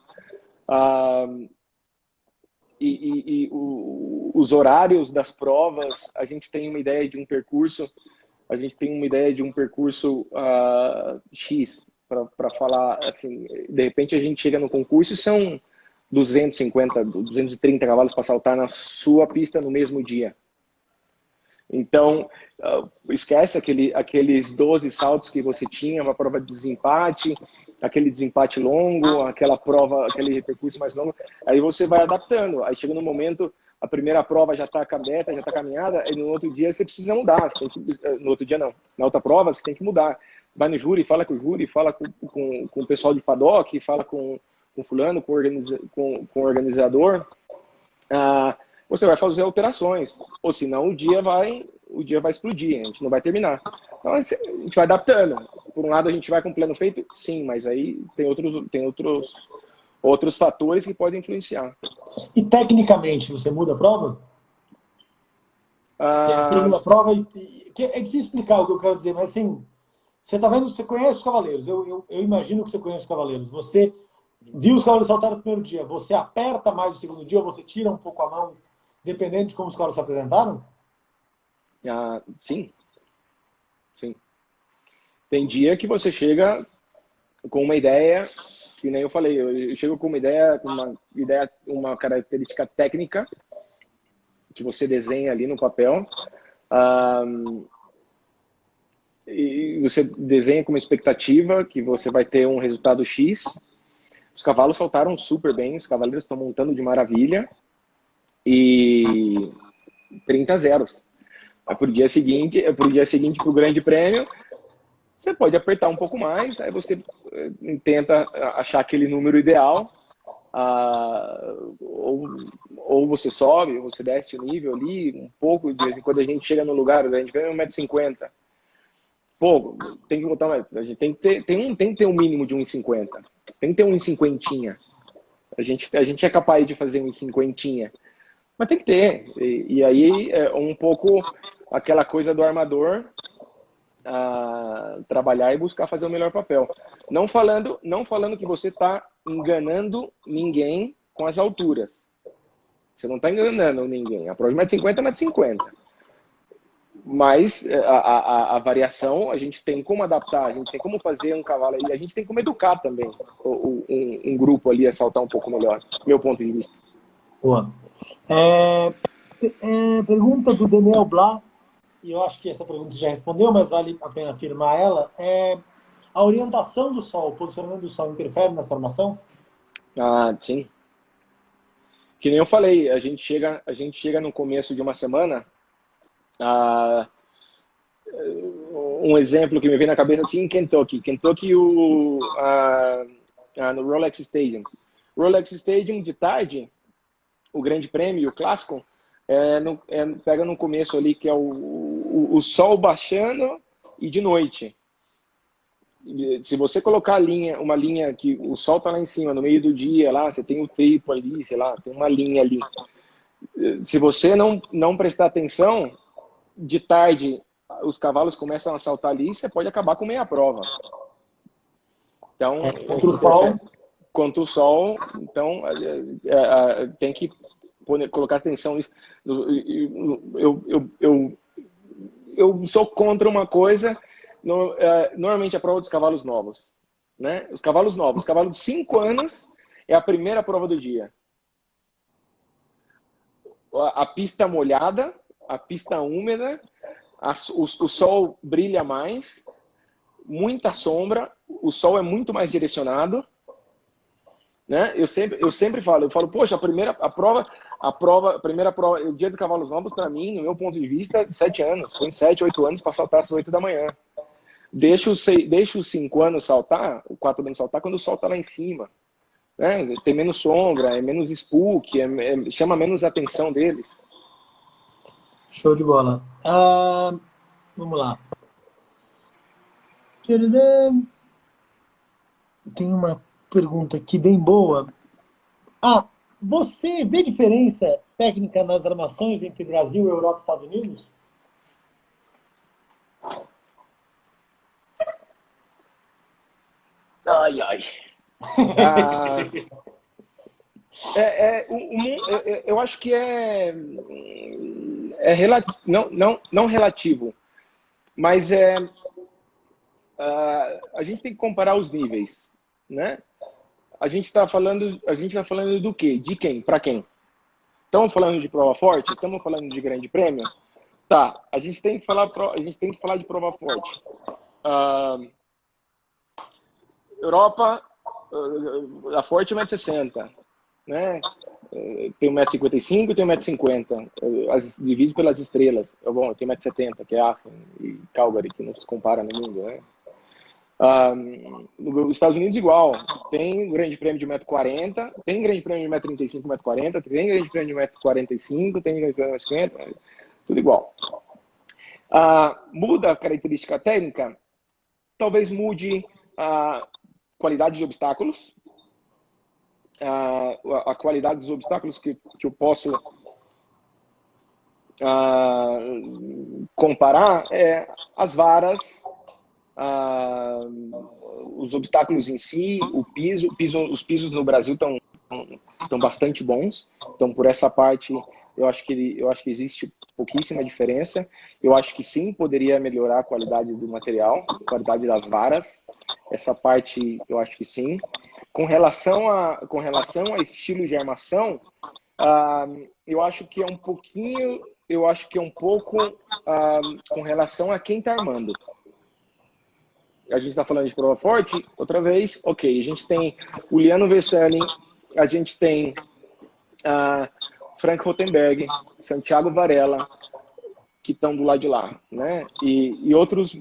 Os horários das provas, a gente tem uma ideia de um percurso. A gente tem uma ideia de um percurso X, para falar assim. De repente, a gente chega no concurso e são 250, 230 cavalos para saltar na sua pista no mesmo dia. Então, esquece aqueles 12 saltos que você tinha, uma prova de desempate, aquele desempate longo, aquela prova, aquele percurso mais longo. Aí você vai adaptando. Aí chega no momento, a primeira prova já está aberta, já está caminhada, e no outro dia você precisa mudar. No outro dia não. Na outra prova você tem que mudar. Vai no júri, fala com o júri, fala com o pessoal de paddock, fala com fulano, com o organizador. Você vai fazer alterações, ou senão o dia vai explodir, a gente não vai terminar. Então a gente vai adaptando. Por um lado a gente vai com o plano feito, sim, mas aí tem outros fatores que podem influenciar. E tecnicamente você muda a prova? Você entrou Ah, numa prova é difícil explicar o que eu quero dizer, mas assim, você tá vendo, você conhece os cavaleiros. Eu imagino que você conhece os cavaleiros. Você viu os cavaleiros saltar no primeiro dia. Você aperta mais no segundo dia ou você tira um pouco a mão, dependendo de como os cavaleiros se apresentaram? sim, sim. Tem dia que você chega com uma ideia, que nem eu falei, eu chego com uma característica técnica que você desenha ali no papel, ah, e você desenha com uma expectativa que você vai ter um resultado X. Os cavalos saltaram super bem, os cavaleiros estão montando de maravilha e 30 zeros. É pro dia seguinte pro Grande Prêmio, você pode apertar um pouco mais, aí você tenta achar aquele número ideal, ou você sobe, ou você desce o nível ali, um pouco, de vez em quando a gente chega no lugar, a gente ganha 1,50 m. Pô, tem que botar mais. A gente tem que ter um mínimo de 1,50 m. Tem que ter 1,50 m. A gente é capaz de fazer 1,50 m. Mas tem que ter. E aí é um pouco aquela coisa do armador trabalhar e buscar fazer o melhor papel. Não falando que você está enganando ninguém com as alturas. Você não está enganando ninguém. A prova de 1,50 m é 1,50 m. Mas a variação, a gente tem como adaptar, a gente tem como fazer um cavalo, e a gente tem como educar também um grupo ali a saltar um pouco melhor, meu ponto de vista. Boa. Pergunta do Daniel Blá, e eu acho que essa pergunta você já respondeu, mas vale a pena afirmar ela. A orientação do Sol, o posicionamento do Sol interfere na formação? Sim. Que nem eu falei, a gente chega no começo de uma semana. ah, um exemplo que me vem na cabeça assim, em Kentucky. No Rolex Stadium. Rolex Stadium de tarde, o Grande Prêmio, o Clássico, pega no começo ali, que é o sol baixando e de noite. Se você colocar uma linha que o sol está lá em cima, no meio do dia, lá, você tem o tempo ali, sei lá, tem uma linha ali. Se você não prestar atenção, de tarde os cavalos começam a saltar ali, você pode acabar com meia prova. Então, Contra o interfere Sol, contra o sol, então tem que colocar atenção nisso. Eu sou contra uma coisa, normalmente a prova dos cavalos novos, né? Os cavalos novos, cavalo de 5 anos é a primeira prova do dia. A pista molhada, a pista úmida, o sol brilha mais, muita sombra, o sol é muito mais direcionado, né? Eu sempre falo, poxa, a primeira prova, o dia dos cavalos novos, para mim, no meu ponto de vista, é 7 anos. Põe 7, 8 anos para saltar às 8 da manhã. Deixa os 5 anos saltar, o 4 anos saltar, quando o sol está lá em cima. Né? Tem menos sombra, é menos spook, chama menos a atenção deles. show de bola. Vamos lá. Tem uma pergunta aqui bem boa. Você vê diferença técnica nas armações entre Brasil, Europa e Estados Unidos? Ai, ai. Ah, eu acho que não relativo, mas a gente tem que comparar os níveis, né? A gente tá falando do quê? De quem? Para quem? Estamos falando de prova forte? Estamos falando de grande prêmio? Tá, a gente tem que falar de prova forte. Europa, a forte é 1,60 m, né? Tem 1,55 m, tem 1,50 m. Divido pelas estrelas. Bom, eu tenho 1,70 m, que é Aachen e Calgary, que não se compara no mundo, né? Nos Estados Unidos, igual. Tem grande prêmio de 1,40 m, tem grande prêmio de 1,35 m, 1,40 m, tem grande prêmio de 1,45 m, tem grande prêmio de 1,50 m, tudo igual. Muda a característica técnica? Talvez mude a qualidade de obstáculos, a qualidade dos obstáculos que eu posso comparar, as varas, os obstáculos em si, os pisos no Brasil estão bastante bons. Então, por essa parte, eu acho que existe pouquíssima diferença. Eu acho que sim, poderia melhorar a qualidade do material, a qualidade das varas. Essa parte, eu acho que sim. Com relação a estilo de armação, eu acho que é um pouquinho, com relação a quem está armando. A gente está falando de prova forte, outra vez, ok. A gente tem o Liano Vessani, a gente tem Frank Rothenberg, Santiago Varela, que estão do lado de lá, né? E outros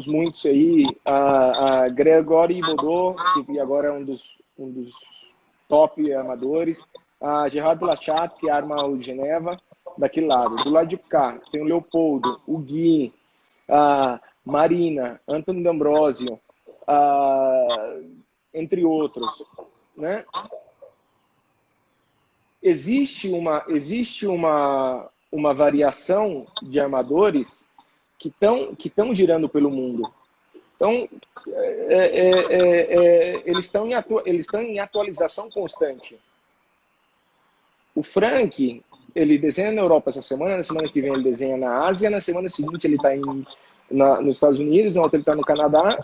muitos aí, a Gregory Baudot, que agora é um dos top armadores, a Gerard Lachat, que arma o Geneva, daquele lado. Do lado de cá, tem o Leopoldo, o Gui, a Marina, Antônio D'Ambrosio, entre outros, né? Existe uma variação de armadores que estão girando pelo mundo. Então, eles estão em atualização constante. O Frank, ele desenha na Europa essa semana, na semana que vem ele desenha na Ásia, na semana seguinte ele está nos Estados Unidos, na outra ele está no Canadá.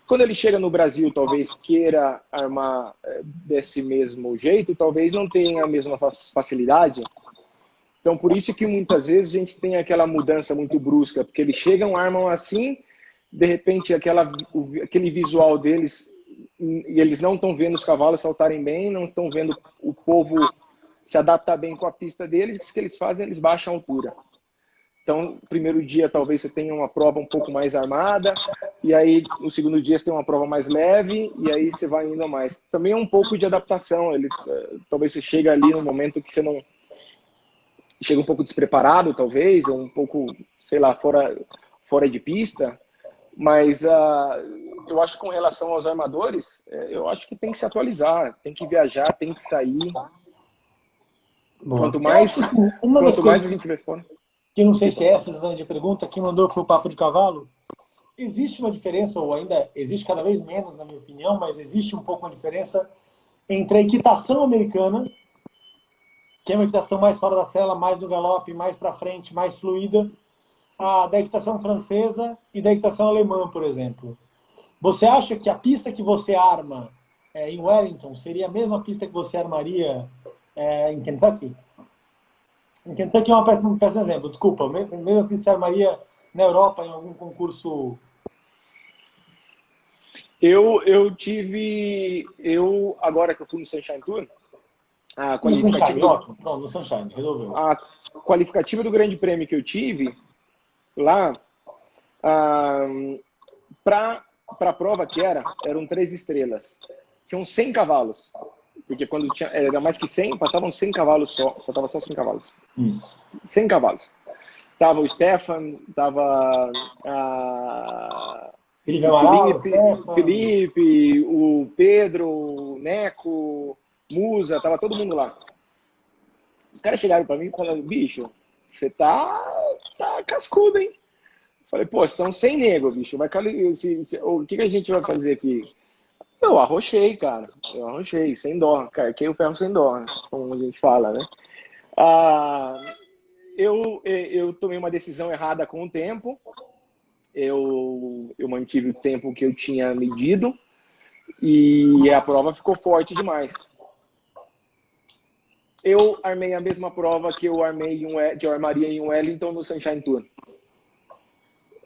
Quando ele chega no Brasil, talvez queira armar desse mesmo jeito, talvez não tenha a mesma facilidade. Então, por isso que muitas vezes a gente tem aquela mudança muito brusca, porque eles chegam, armam assim, de repente aquele visual deles, e eles não estão vendo os cavalos saltarem bem, não estão vendo o povo se adaptar bem com a pista deles, o que eles fazem? Eles baixam a altura. Então, no primeiro dia talvez você tenha uma prova um pouco mais armada, e aí no segundo dia você tem uma prova mais leve, e aí você vai indo a mais. Também é um pouco de adaptação, talvez você chega ali no momento que você não... Chega um pouco despreparado, talvez, ou um pouco, sei lá, fora de pista, mas eu acho que com relação aos armadores, eu acho que tem que se atualizar, tem que viajar, tem que sair. Bom, quanto mais a gente responde. Que não sei se é essa de pergunta, quem mandou foi o Papo de Cavalo. Existe uma diferença, ou ainda existe cada vez menos, na minha opinião, mas existe um pouco uma diferença entre a equitação americana, que é uma equitação mais fora da sela, mais no galope, mais para frente, mais fluida, da equitação francesa e da equitação alemã, por exemplo. Você acha que a pista que você arma em Wellington seria a mesma pista que você armaria em Kentucky? Em Kentucky é um péssimo exemplo, desculpa. Mesmo que você armaria na Europa em algum concurso... Agora que eu fui no Sunshine Tour, no Sunshine, resolveu. A qualificativa do Grande Prêmio que eu tive lá, para a prova que eram 3 estrelas. Tinham 100 cavalos. Porque quando era mais que 100, passavam 100 cavalos só estava só 100 cavalos. Isso. 100 cavalos. Tava o Stefan, tava Felipe, o Pedro, o Neco, Musa, tava todo mundo lá. Os caras chegaram para mim falando, bicho, você tá cascudo, hein? Falei, pô, são 100 negros, bicho. O que a gente vai fazer aqui? Eu arrochei, cara. Sem dó. Carquei o ferro sem dó, né? Como a gente fala, né? Eu tomei uma decisão errada com o tempo. Eu mantive o tempo que eu tinha medido e a prova ficou forte demais. Eu armei a mesma prova que eu armaria em Wellington no Sunshine Tour.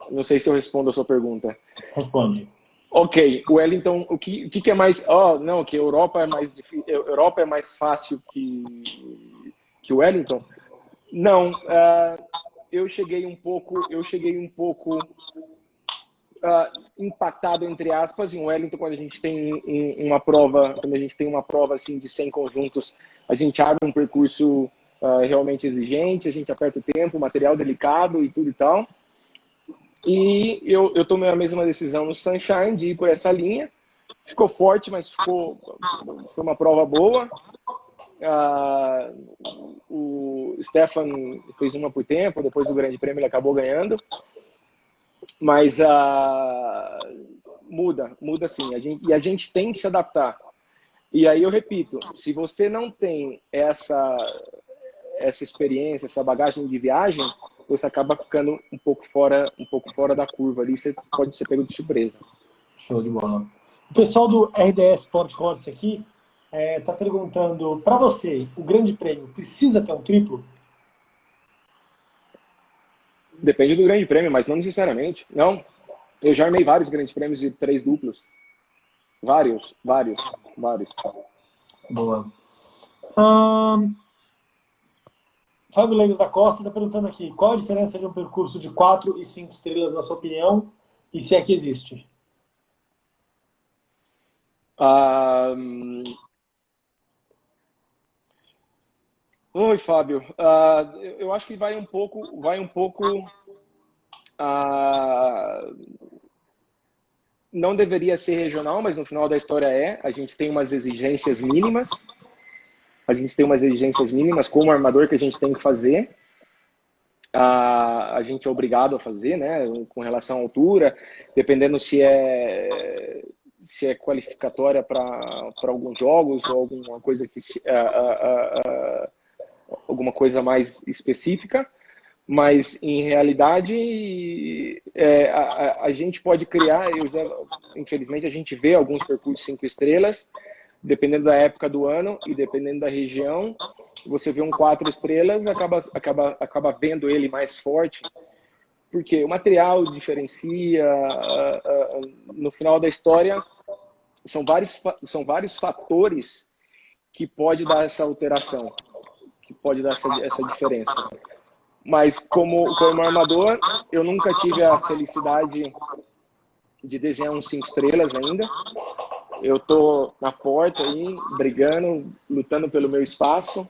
Não sei se eu respondo a sua pergunta. Responde. Ok, Wellington, o que é mais... não, que a Europa é mais difícil, Europa é mais fácil que Wellington? Não, eu cheguei um pouco empatado, entre aspas, em Wellington, quando a gente tem uma prova assim, de 100 conjuntos, a gente abre um percurso realmente exigente, a gente aperta o tempo, material delicado e tudo e tal. E eu tomei a mesma decisão no Sunshine de ir por essa linha. Ficou forte, mas foi uma prova boa. O Stefan fez uma por tempo, depois do Grande Prêmio ele acabou ganhando. Mas muda sim. A gente tem que se adaptar. E aí eu repito, se você não tem essa experiência, essa bagagem de viagem, você acaba ficando um pouco fora da curva ali, você pode ser pego de surpresa. Show de bola. O pessoal do RDS Sport Horse aqui está perguntando, para você, o Grande Prêmio precisa ter um triplo? Depende do Grande Prêmio, mas não necessariamente. Não. Eu já armei vários Grandes Prêmios de 3 duplos. Vários. Boa. Fábio Leves da Costa está perguntando aqui, qual a diferença de um percurso de 4 e 5 estrelas, na sua opinião, e se é que existe? Oi, Fábio. Eu acho que vai um pouco. Não deveria ser regional, mas no final da história é. A gente tem umas exigências mínimas. Como armador que a gente tem que fazer. A gente é obrigado a fazer, né? Com relação à altura, dependendo se é qualificatória para alguns jogos ou alguma coisa alguma coisa mais específica, mas em realidade a gente pode criar, infelizmente a gente vê alguns percursos 5 estrelas, dependendo da época do ano e dependendo da região, você vê um 4 estrelas, acaba vendo ele mais forte, porque o material diferencia, no final da história, são vários fatores que pode dar essa alteração, que pode dar essa diferença. Mas como armador, eu nunca tive a felicidade de desenhar um 5 estrelas ainda. Eu tô na porta aí, brigando, lutando pelo meu espaço,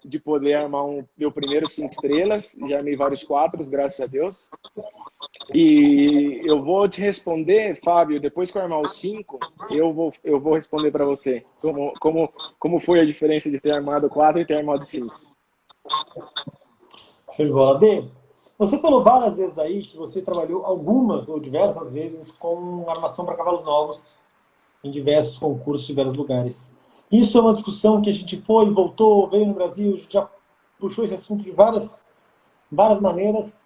de poder armar meu primeiro 5 estrelas. Já armei vários 4, graças a Deus. E eu vou te responder, Fábio, depois que eu armar os 5, eu vou responder para você como foi a diferença de ter armado 4 e ter armado 5. Show de bola. Dê, você falou várias vezes aí que você trabalhou algumas ou diversas vezes com armação para cavalos novos em diversos concursos, em diversos lugares. Isso é uma discussão que a gente foi, voltou, veio no Brasil, a gente já puxou esse assunto de várias maneiras.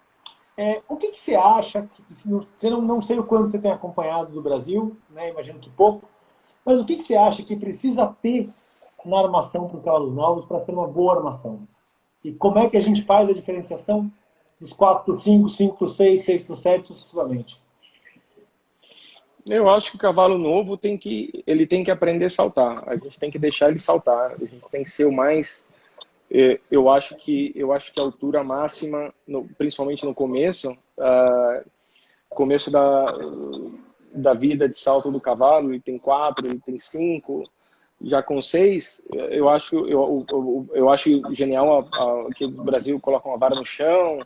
O que você acha, que você não sei o quanto você tem acompanhado do Brasil, né, imagino que pouco, mas o que você acha que precisa ter na armação para os cavalos novos para ser uma boa armação? E como é que a gente faz a diferenciação dos 4 para o 5, 5 para o 6, 6 para o 7, sucessivamente? Eu acho que o cavalo novo ele tem que aprender a saltar. A gente tem que deixar ele saltar. A gente tem que ser o mais... Eu acho que a altura máxima, principalmente no começo da vida de salto do cavalo, ele tem 4, ele tem 5, já com 6, eu acho genial que o Brasil coloca uma vara no chão.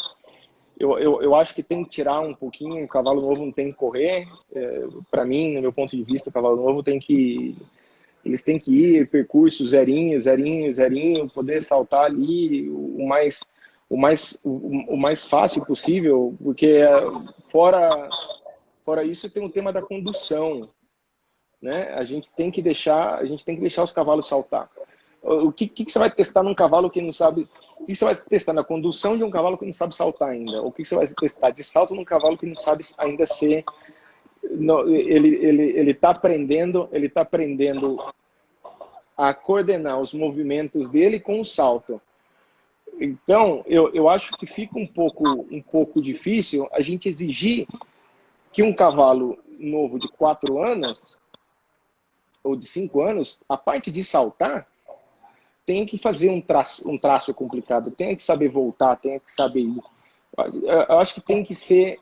Eu acho que tem que tirar um pouquinho, o cavalo novo não tem que correr. Para mim, no meu ponto de vista, o cavalo novo eles têm que ir percurso zerinho, poder saltar ali o mais fácil possível, porque fora isso tem o tema da condução, né? A gente tem que deixar os cavalos saltar. O que você vai testar num cavalo que não sabe? O que você vai testar na condução de um cavalo que não sabe saltar ainda? O que você vai testar de salto num cavalo que não sabe ainda ser? Ele está aprendendo a coordenar os movimentos dele com o salto. Então, eu acho que fica um pouco difícil a gente exigir que um cavalo novo de 4 anos ou de 5 anos, a parte de saltar, tem que fazer um traço complicado, tem que saber voltar, tem que saber ir. Eu acho que tem que ser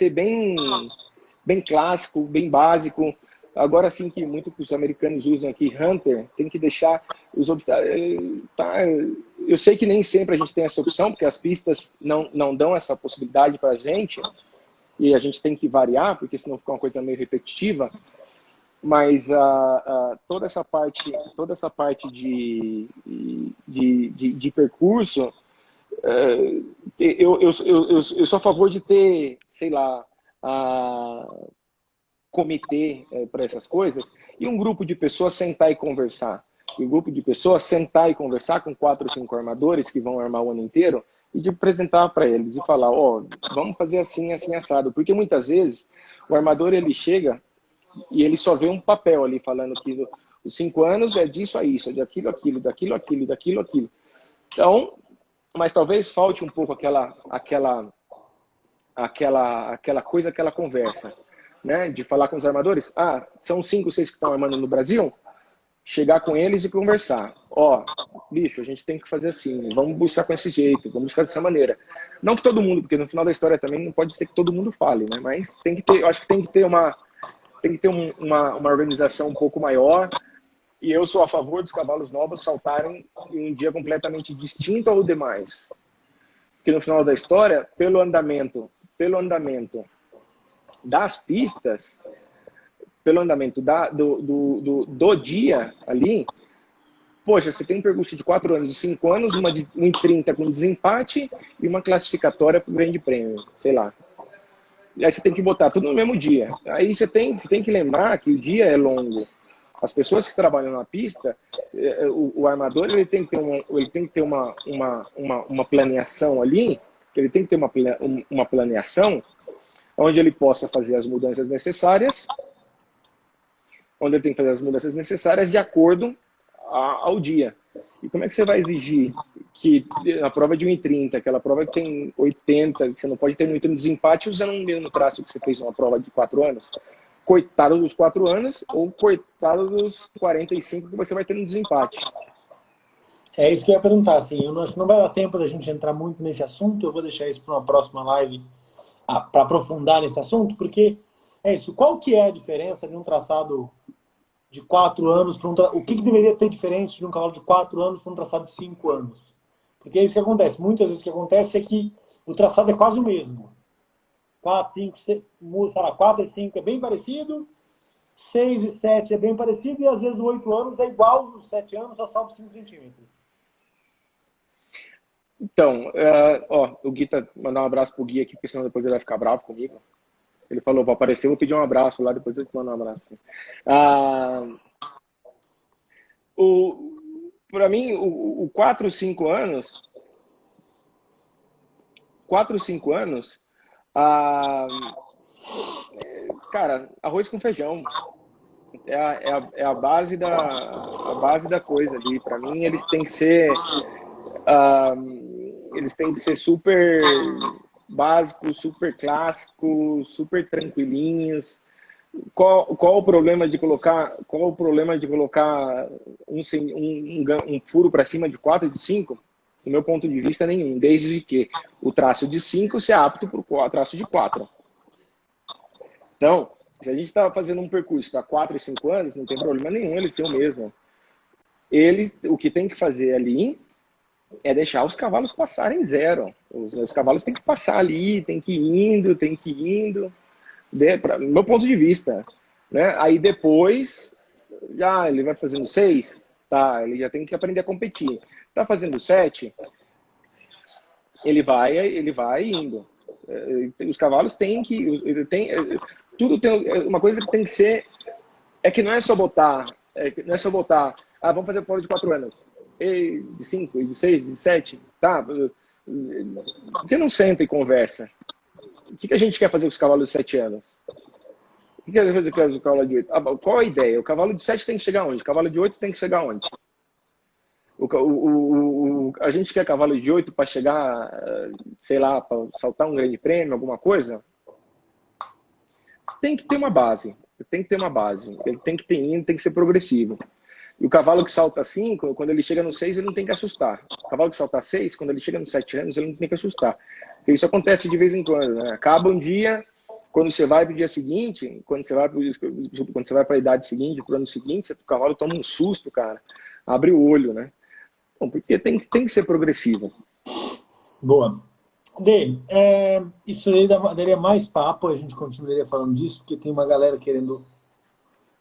bem clássico, bem básico. Agora sim que muito que os americanos usam aqui, Hunter, tem que deixar os eu sei que nem sempre a gente tem essa opção, porque as pistas não dão essa possibilidade para a gente, e a gente tem que variar, porque senão fica uma coisa meio repetitiva. Mas toda essa parte de percurso, eu sou a favor de ter, sei lá, comitê para essas coisas, e um grupo de pessoas sentar e conversar. E um grupo de pessoas sentar e conversar com 4 ou 5 armadores que vão armar o ano inteiro e de apresentar para eles e falar, ó, vamos fazer assim, assim, assado. Porque muitas vezes o armador ele chega e ele só vê um papel ali falando que os 5 anos é disso a isso, é daquilo, aquilo, daquilo, aquilo, daquilo, aquilo. Então, mas talvez falte um pouco aquela coisa, aquela conversa, né? De falar com os armadores, são 5, 6 que estão armando no Brasil, chegar com eles e conversar. Ó, bicho, a gente tem que fazer assim, vamos buscar com esse jeito, vamos buscar dessa maneira. Não que todo mundo, porque no final da história também não pode ser que todo mundo fale, né? Mas tem que ter, eu acho que tem que ter uma organização um pouco maior. E eu sou a favor dos cavalos novos saltarem em um dia completamente distinto ao demais. Porque no final da história, pelo andamento das pistas, pelo andamento do dia ali, poxa, você tem um percurso de 4 anos e 5 anos, uma de 1,30 com desempate e uma classificatória para o grande prêmio, sei lá. E aí você tem que botar tudo no mesmo dia. Aí você tem que lembrar que o dia é longo. As pessoas que trabalham na pista, o armador ele tem que ter uma planeação ali, ele tem que ter uma planeação onde ele possa fazer as mudanças necessárias, de acordo ao dia. E como é que você vai exigir que na prova de 1,30, aquela prova que tem 80, que você não pode ter muito desempate usando o mesmo traço que você fez numa prova de 4 anos? Coitado dos 4 anos ou coitado dos 45 que você vai ter no desempate. É isso que eu ia perguntar, assim, eu acho que não vai dar tempo da gente entrar muito nesse assunto, eu vou deixar isso para uma próxima live para aprofundar nesse assunto, porque é isso, qual que é a diferença de um traçado de 4 anos para o que deveria ter diferente de um cavalo de 4 anos para um traçado de 5 anos? Porque é isso que acontece, muitas vezes o que acontece é que o traçado é quase o mesmo. 4, 5, 6, sei lá, 4 e 5 é bem parecido, 6 e 7 é bem parecido, e às vezes o 8 anos é igual os 7 anos, só salta 5 centímetros. Então, o Gui mandar um abraço pro Gui aqui, porque senão depois ele vai ficar bravo comigo. Ele falou, vou aparecer, vou pedir um abraço lá, depois eu te mando um abraço. Para mim, o 4, 5 anos, cara, arroz com feijão. É a base da coisa ali. Para mim, eles têm que ser super básicos, super clássicos, super tranquilinhos. Qual o problema de colocar um furo para cima de 4 e de 5? Do meu ponto de vista, nenhum, desde que o traço de 5 seja apto para o traço de 4. Então, se a gente está fazendo um percurso para 4 e 5 anos, não tem problema nenhum ele ser o mesmo. O que tem que fazer ali é deixar os cavalos passarem zero. Os cavalos têm que passar ali, tem que ir indo. Do meu ponto de vista. Né? Aí depois, ele vai fazendo 6, tá, ele já tem que aprender a competir. Tá fazendo 7, ele vai indo. Os cavalos têm que... tudo tem uma coisa que tem que ser... É que não é só botar... vamos fazer prova de 4 anos. E de 5, de 6, de 7, tá? Por que não senta e conversa? O que a gente quer fazer com os cavalos de 7 anos? O que a gente quer fazer com o cavalo de 8? Qual a ideia? O cavalo de 7 tem que chegar onde? O cavalo de 8 tem que chegar onde? A gente quer cavalo de 8 para chegar, sei lá, para saltar um grande prêmio, alguma coisa? Tem que ter uma base. Ele tem que ter tem que ser progressivo. E o cavalo que salta 5, quando ele chega no 6, ele não tem que assustar. O cavalo que salta 6, quando ele chega nos 7 anos, ele não tem que assustar. Porque isso acontece de vez em quando, né? Acaba um dia, quando você vai para o dia seguinte, quando você vai para a idade seguinte, para o ano seguinte, o cavalo toma um susto, cara. Abre o olho, né? Bom, porque tem que ser progressivo. Boa. Dê, isso daria mais papo, a gente continuaria falando disso, porque tem uma galera querendo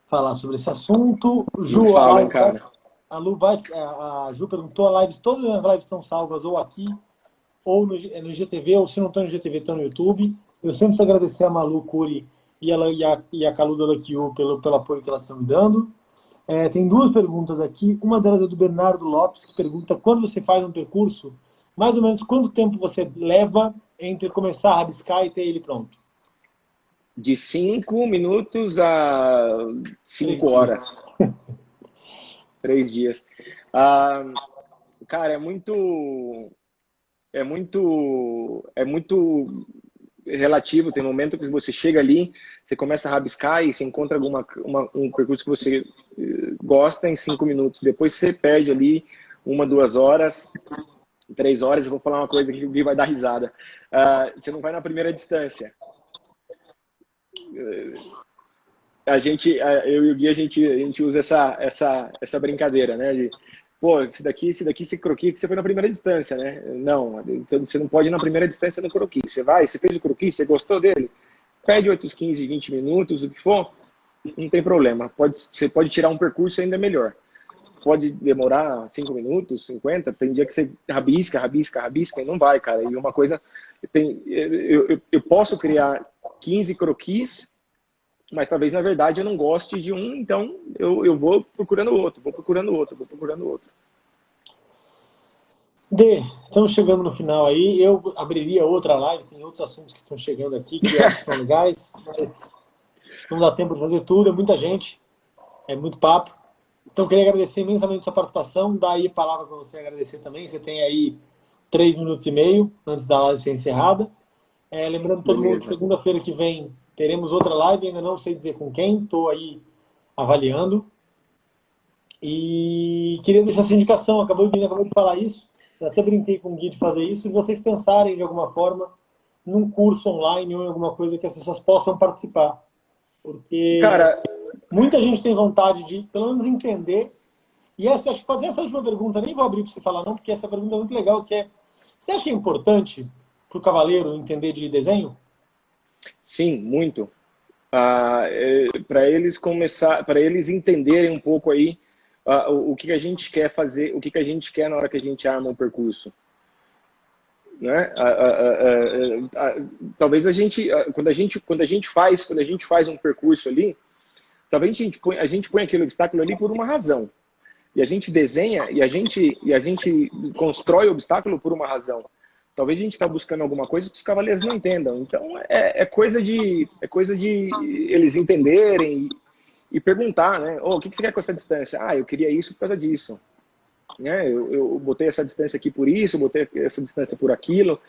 falar sobre esse assunto. Não Ju, fala, hein, cara. a Ju perguntou, todas as lives estão salvas ou aqui, ou no IGTV, ou se não estão no IGTV, estão no YouTube. Eu sempre preciso agradecer a Malu Curi e a Kalu da Lucky You pelo apoio que elas estão me dando. Tem duas perguntas aqui. Uma delas é do Bernardo Lopes, que pergunta: quando você faz um percurso, mais ou menos quanto tempo você leva entre começar a rabiscar e ter ele pronto? De 5 minutos a 5 horas. 3 dias. Cara, é muito relativo. Tem momento que você chega ali, você começa a rabiscar e você encontra um percurso que você gosta em 5 minutos. Depois você perde ali 1, 2 horas, 3 horas. Eu vou falar uma coisa que o Gui vai dar risada. Você não vai na primeira distância. Eu e o Gui, a gente usa essa brincadeira, né? De, pô, esse daqui você croquis que você foi na primeira distância, né? Não, você não pode ir na primeira distância no croquis. Você fez o croquis, você gostou dele? Perde outros 15, 20 minutos, o que for, não tem problema. Você pode tirar um percurso ainda melhor. Pode demorar 5 minutos, 50, tem dia que você rabisca e não vai, cara. E uma coisa, eu posso criar 15 croquis, mas talvez na verdade eu não goste de um, então eu vou procurando outro. D, estamos chegando no final aí. Eu abriria outra live, tem outros assuntos que estão chegando aqui que eu acho que são legais, mas não dá tempo de fazer tudo, é muita gente, é muito papo. Então eu queria agradecer imensamente a sua participação, dar aí a palavra para você agradecer também. Você tem aí 3 minutos e meio antes da live ser encerrada. Lembrando todo mundo que segunda-feira que vem teremos outra live, ainda não sei dizer com quem, estou aí avaliando. E queria deixar essa indicação, acabou de falar isso, eu até brinquei com o Gui de fazer isso, e vocês pensarem de alguma forma num curso online ou em alguma coisa que as pessoas possam participar. Porque, cara, muita gente tem vontade de, pelo menos, entender. E essa, acho que fazer essa última pergunta, nem vou abrir para você falar não, porque essa pergunta é muito legal, que é: você acha importante para o cavaleiro entender de desenho? Sim, muito. Para eles entenderem um pouco aí o que a gente quer fazer, o que a gente quer na hora que a gente arma um percurso. Né? Talvez quando a gente faz um percurso ali, talvez a gente põe aquele obstáculo ali por uma razão. E a gente desenha e a gente constrói o obstáculo por uma razão. Talvez a gente está buscando alguma coisa que os cavaleiros não entendam. Então é coisa de eles entenderem e perguntar, né? O que você quer com essa distância? Eu queria isso por causa disso. Né? Eu botei essa distância aqui por isso, botei essa distância por aquilo.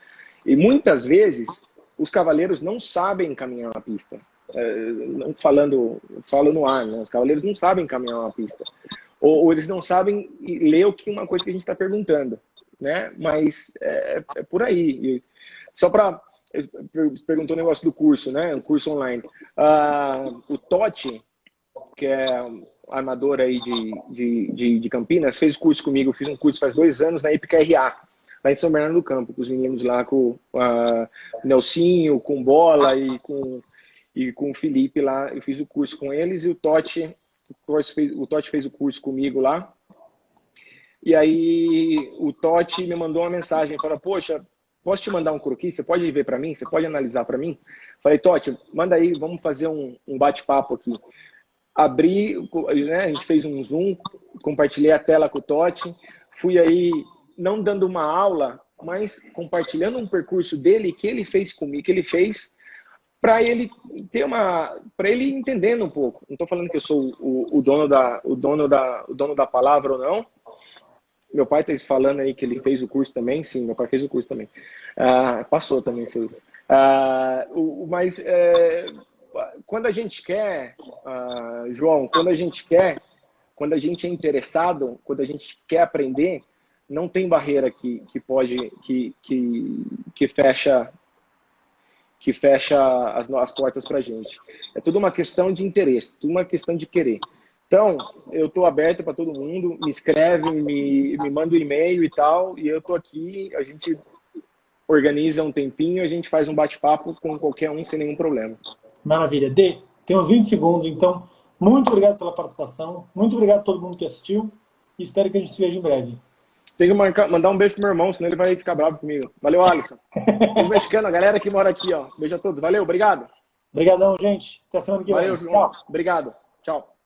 E muitas vezes os cavaleiros não sabem caminhar uma pista. Não falo no ar, né? Os cavaleiros não sabem caminhar uma pista. Ou eles não sabem ler uma coisa que a gente está perguntando. Né? Mas é por aí. E só para perguntou o negócio do curso, né? Um curso online. O Totti, que é armador aí de Campinas, fez curso comigo. Fiz um curso faz 2 anos na IPKRA, lá em São Bernardo do Campo, com os meninos lá, com o Nelsinho, com Bola e com o Felipe lá. Eu fiz o curso com eles e o Totti fez o curso comigo lá. E aí o Totti me mandou uma mensagem, falou: poxa, posso te mandar um croquis? Você pode ver para mim? Você pode analisar para mim? Falei: Totti, manda aí, vamos fazer um bate-papo aqui. Abri, né, a gente fez um Zoom, compartilhei a tela com o Totti, fui aí, não dando uma aula, mas compartilhando um percurso dele que ele fez comigo, que ele fez para ele ter para ele entendendo um pouco. Não estou falando que eu sou o dono da palavra ou não. Meu pai está falando aí que ele fez o curso também. Sim, meu pai fez o curso também. Passou também, mas quando a gente quer, João, quando a gente é interessado, quando a gente quer aprender, não tem barreira que fecha as portas para a gente. É tudo uma questão de interesse, tudo uma questão de querer. Então, eu estou aberto para todo mundo, me escreve, me manda um e-mail e tal, e eu estou aqui, a gente organiza um tempinho, a gente faz um bate-papo com qualquer um sem nenhum problema. Maravilha. D, tem uns 20 segundos, então Muito obrigado pela participação. Muito obrigado a todo mundo que assistiu. E espero que a gente se veja em breve. Tem que mandar um beijo pro meu irmão, senão ele vai ficar bravo comigo. Valeu, Alisson. Os mexicanos, a galera que mora aqui, ó. Beijo a todos. Valeu, obrigado. Obrigadão, gente. Até semana que vem. Valeu, João. Obrigado. Tchau.